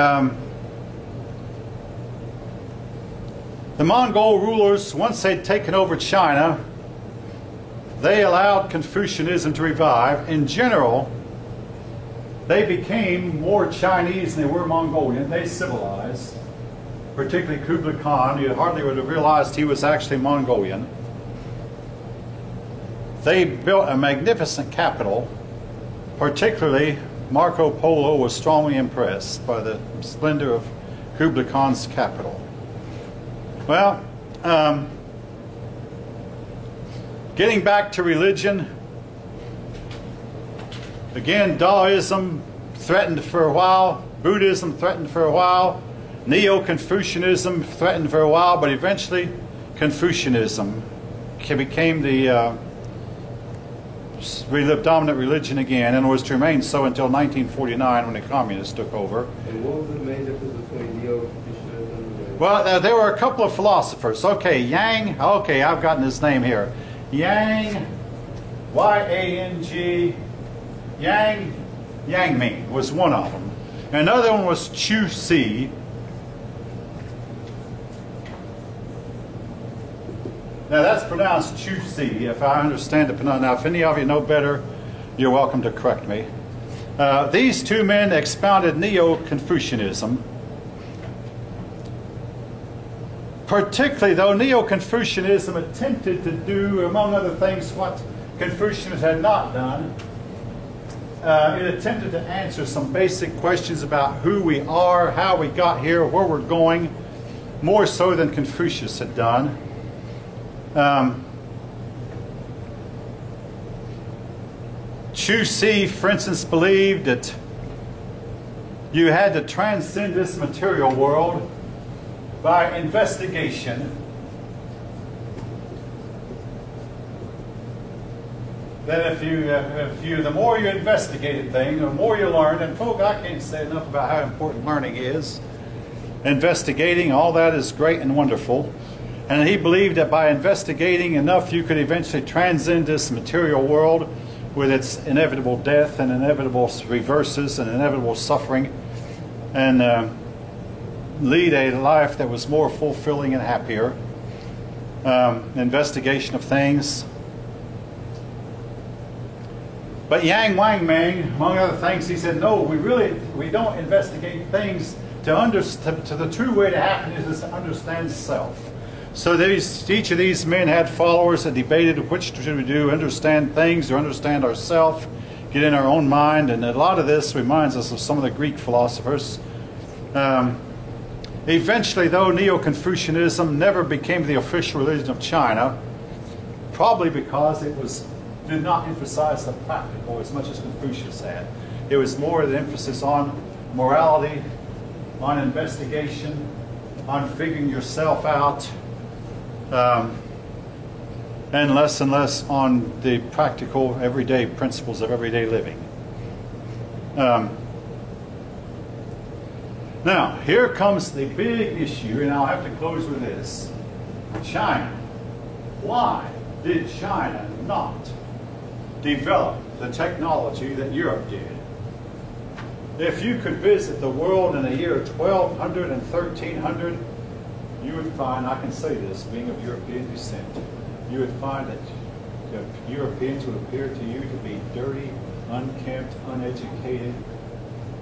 the Mongol rulers, once they'd taken over China, they allowed Confucianism to revive. In general, they became more Chinese than they were Mongolian. They civilized, particularly Kublai Khan. You hardly would have realized he was actually Mongolian. They built a magnificent capital. Particularly, Marco Polo was strongly impressed by the splendor of Kublai Khan's capital. Well, getting back to religion, again, Taoism threatened for a while, Buddhism threatened for a while, Neo-Confucianism threatened for a while, but eventually Confucianism became the dominant religion again, and was to remain so until 1949 when the communists took over. And what was the main difference between Neo-Confucianism and... Well, there were a couple of philosophers. Okay, Yang, okay, I've gotten his name here. Yang, Y-A-N-G, Yang Ming was one of them. Another one was Chu Si. Now that's pronounced Chu Si, if I understand the pronunciation. Now if any of you know better, you're welcome to correct me. These two men expounded Neo-Confucianism. Particularly, though, Neo-Confucianism attempted to do, among other things, what Confucianism had not done. It attempted to answer some basic questions about who we are, how we got here, where we're going, more so than Confucius had done. Chu Si, for instance, believed that you had to transcend this material world by investigation. That the more you investigate a thing, the more you learn. And folks, I can't say enough about how important learning is. Investigating, all that is great and wonderful. And he believed that by investigating enough, you could eventually transcend this material world with its inevitable death and inevitable reverses and inevitable suffering, and lead a life that was more fulfilling and happier. Investigation of things. But Yang Wangming, among other things, he said, no, we don't investigate things to the true way to happiness is to understand self. So each of these men had followers that debated which should we do, understand things or understand ourselves, get in our own mind. And a lot of this reminds us of some of the Greek philosophers. Eventually, though, Neo-Confucianism never became the official religion of China, probably because it did not emphasize the practical as much as Confucius had. It was more the emphasis on morality, on investigation, on figuring yourself out, and less on the practical, everyday principles of everyday living. Now, here comes the big issue, and I'll have to close with this. China. Why did China not develop the technology that Europe did? If you could visit the world in the year 1200 and 1300, you would find, I can say this, being of European descent, you would find that the Europeans would appear to you to be dirty, unkempt, uneducated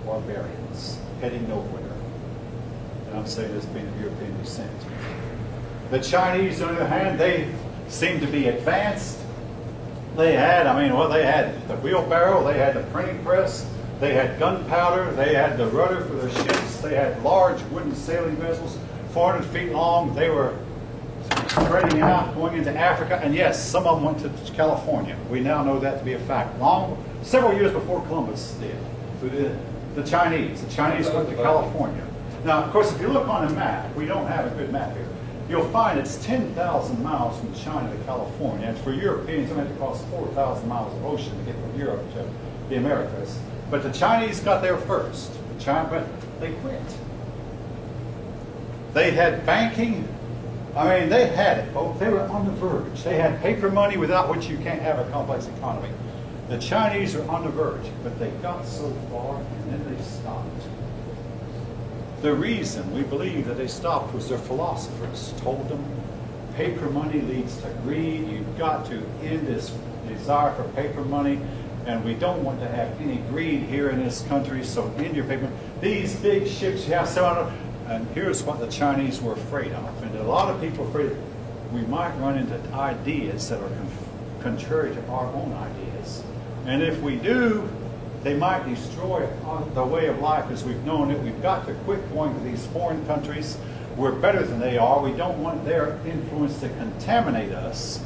barbarians heading nowhere. And I'm saying this being of European descent. The Chinese, on the other hand, they seemed to be advanced. They had, they had the wheelbarrow, they had the printing press, they had gunpowder, they had the rudder for their ships, they had large wooden sailing vessels, 400 feet long. They were spreading out, going into Africa, and yes, some of them went to California. We now know that to be a fact. Several years before Columbus did. Who did? The Chinese went to California. Now, of course, if you look on a map, we don't have a good map here. You'll find it's 10,000 miles from China to California, and for Europeans, it had to cross 4,000 miles of ocean to get from Europe to the Americas. But the Chinese got there first. But they quit. They had banking. I mean, they had it, folks. They were on the verge. They had paper money without which you can't have a complex economy. The Chinese were on the verge, but they got so far and then they stopped. The reason we believe that they stopped was their philosophers told them paper money leads to greed. You've got to end this desire for paper money, and we don't want to have any greed here in this country, so end your paper. These big ships you have selling, and here's what the Chinese were afraid of. And a lot of people are afraid we might run into ideas that are contrary to our own ideas. And if we do, they might destroy the way of life as we've known it. We've got to quit going to these foreign countries. We're better than they are. We don't want their influence to contaminate us.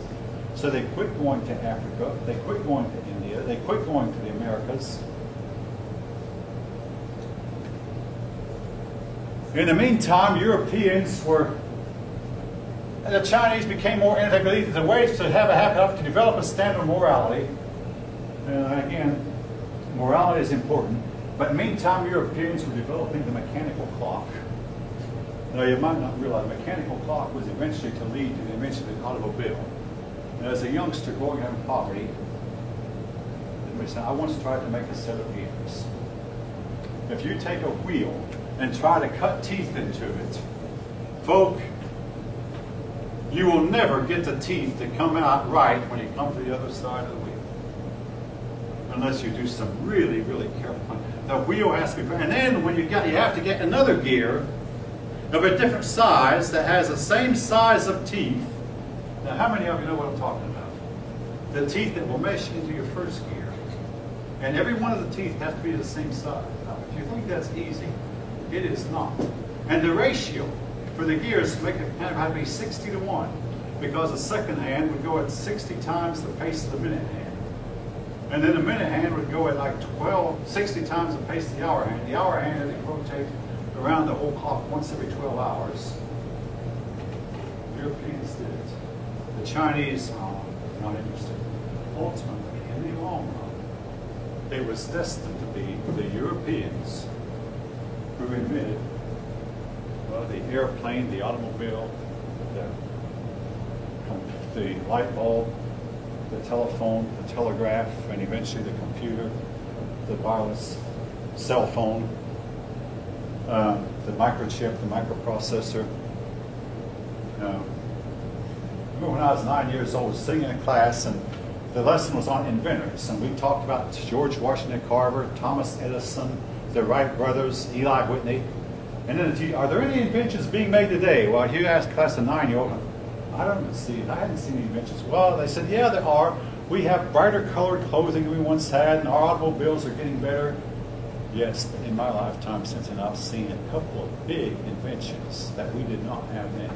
So they quit going to Africa. They quit going to India. They quit going to the Americas. In the meantime, Europeans were, and the Chinese became more integrated. The ways to have a happy life to develop a standard of morality. And again, morality is important. But meantime, Europeans were developing the mechanical clock. Now, you might not realize the mechanical clock was eventually to lead to the invention of the automobile. And as a youngster growing up in poverty, I once tried to make a set of gears. If you take a wheel and try to cut teeth into it, folk, you will never get the teeth to come out right when you come to the other side of the wheel. Unless you do some really, really careful. The wheel has to be, and then when you have to get another gear of a different size that has the same size of teeth. Now, how many of you know what I'm talking about? The teeth that will mesh into your first gear. And every one of the teeth has to be the same size. Now, if you think that's easy, it is not. And the ratio for the gears make it kind of have to be 60 to 1, because the second hand would go at 60 times the pace of the minute hand. And then the minute hand would go at like 60 times the pace of the hour hand. The hour hand would rotate around the whole clock once every 12 hours. Europeans did it. The Chinese are not interested. Ultimately, in the long run, it was destined to be the Europeans who invented the airplane, the automobile, the light bulb, the telephone, the telegraph, and eventually the computer, the wireless cell phone, the microchip, the microprocessor. Remember when I was 9 years old, sitting in a class, and the lesson was on inventors, and we talked about George Washington Carver, Thomas Edison, the Wright brothers, Eli Whitney. And then the teacher, are there any inventions being made today? Well, you asked a class of 9-year-old, I hadn't seen any inventions. Well, they said, yeah, there are. We have brighter colored clothing than we once had, and our automobiles are getting better. Yes, but in my lifetime since then, I've seen a couple of big inventions that we did not have then.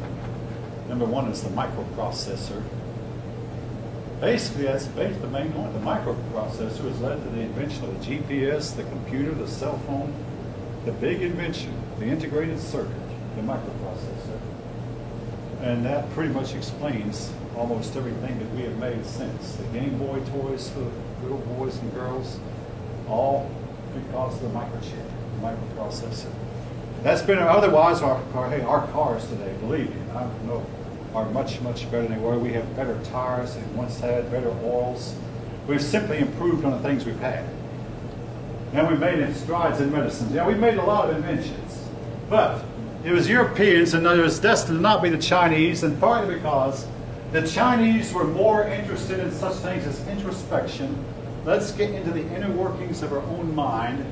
Number one is the microprocessor. Basically, that's the main one. The microprocessor has led to the invention of the GPS, the computer, the cell phone, the big invention, the integrated circuit, the microprocessor. And that pretty much explains almost everything that we have made since. The Game Boy toys for little boys and girls, all because of the microchip, the microprocessor. That's been, otherwise our cars today, believe me, I know, are much, much better than they were. We have better tires than we once had, better oils. We've simply improved on the things we've had. And we made strides in medicine. Yeah, we made a lot of inventions. But it was Europeans, and it was destined to not be the Chinese, and partly because the Chinese were more interested in such things as introspection. Let's get into the inner workings of our own mind.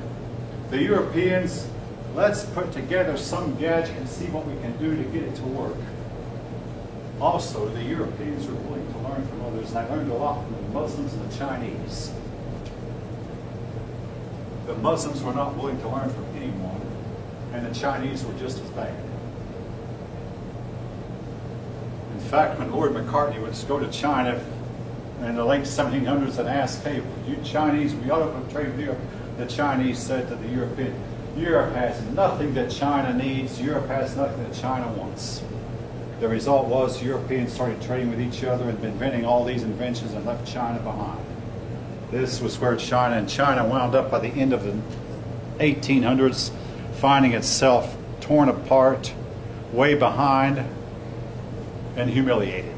The Europeans, let's put together some gadget and see what we can do to get it to work. Also, the Europeans were willing to learn from others, and I learned a lot from the Muslims and the Chinese. The Muslims were not willing to learn from anyone, and the Chinese were just as bad. In fact, when Lord McCartney would go to China in the late 1700s and ask, hey, you Chinese, we ought to trade with Europe, the Chinese said to the European, Europe has nothing that China needs, Europe has nothing that China wants. The result was Europeans started trading with each other and inventing all these inventions and left China behind. This was where China wound up by the end of the 1800s, finding itself torn apart, way behind, and humiliated.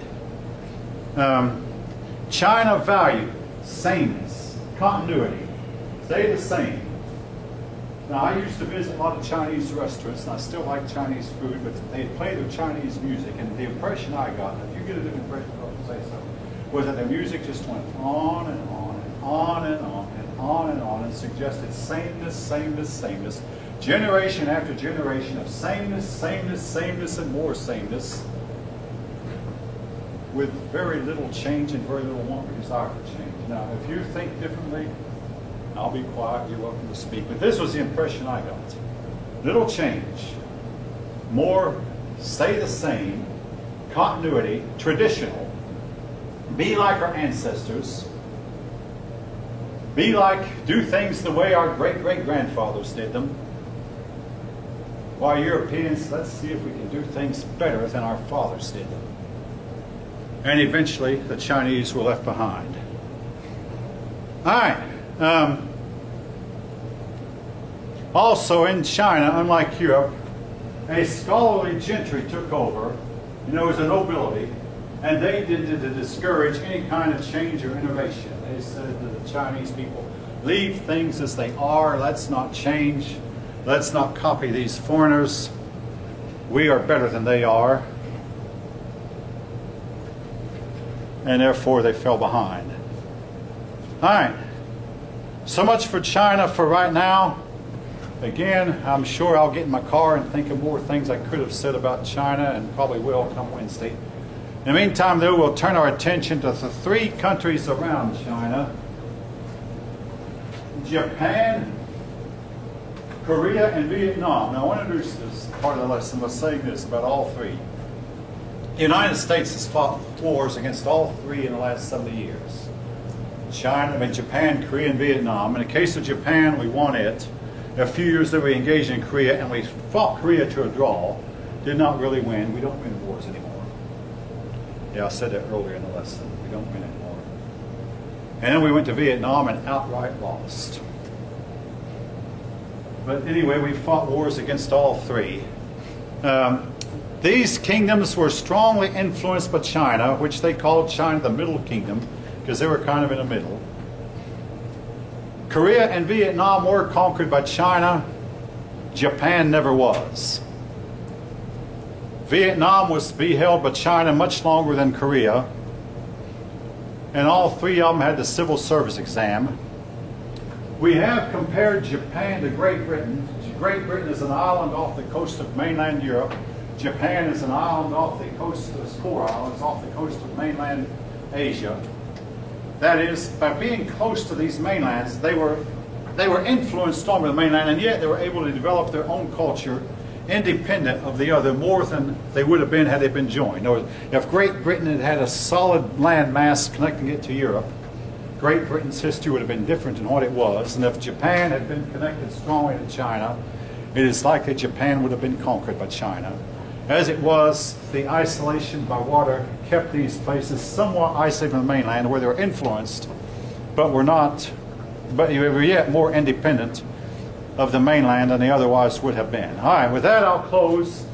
China valued sameness, continuity, stay the same. Now, I used to visit a lot of Chinese restaurants, and I still like Chinese food, but they play their Chinese music, and the impression I got, and if you get a different impression, I'll say so, was that the music just went on and on and on and on and on and on and suggested sameness, sameness, sameness, generation after generation of sameness, sameness, sameness, and more sameness, with very little change and very little want or desire for change. Now, if you think differently, I'll be quiet, you're welcome to speak. But this was the impression I got. Little change, more stay the same, continuity, traditional, be like our ancestors, do things the way our great-great-grandfathers did them. While Europeans, let's see if we can do things better than our fathers did them. And eventually, the Chinese were left behind. All right. Also in China, unlike Europe, a scholarly gentry took over. You know, it was a nobility, and they did to discourage any kind of change or innovation. They said to the Chinese people, leave things as they are, let's not change, let's not copy these foreigners. We are better than they are. And therefore they fell behind. All right. So much for China for right now. Again, I'm sure I'll get in my car and think of more things I could have said about China, and probably will come Wednesday. In the meantime, though, we'll turn our attention to the three countries around China: Japan, Korea, and Vietnam. Now, I want to introduce this part of the lesson by saying this about all three. The United States has fought wars against all three in the last 70 years. Japan, Korea, and Vietnam. In the case of Japan, we won it. A few years that we engaged in Korea, and we fought Korea to a draw. Did not really win. We don't win wars anymore. Yeah, I said that earlier in the lesson. We don't win anymore. And then we went to Vietnam and outright lost. But anyway, we fought wars against all three. These kingdoms were strongly influenced by China, which they called China the Middle Kingdom, because they were kind of in the middle. Korea and Vietnam were conquered by China. Japan never was. Vietnam was to be held by China much longer than Korea. And all three of them had the civil service exam. We have compared Japan to Great Britain. Great Britain is an island off the coast of mainland Europe. Japan is an island off the coast of the four islands off the coast of mainland Asia. That is, by being close to these mainlands, they were influenced on the mainland, and yet they were able to develop their own culture independent of the other more than they would have been had they been joined. Or if Great Britain had had a solid land mass connecting it to Europe, Great Britain's history would have been different than what it was. And if Japan had been connected strongly to China, it is likely Japan would have been conquered by China. As it was, the isolation by water kept these places somewhat isolated from the mainland, where they were influenced, but were yet more independent of the mainland than they otherwise would have been. All right, with that, I'll close.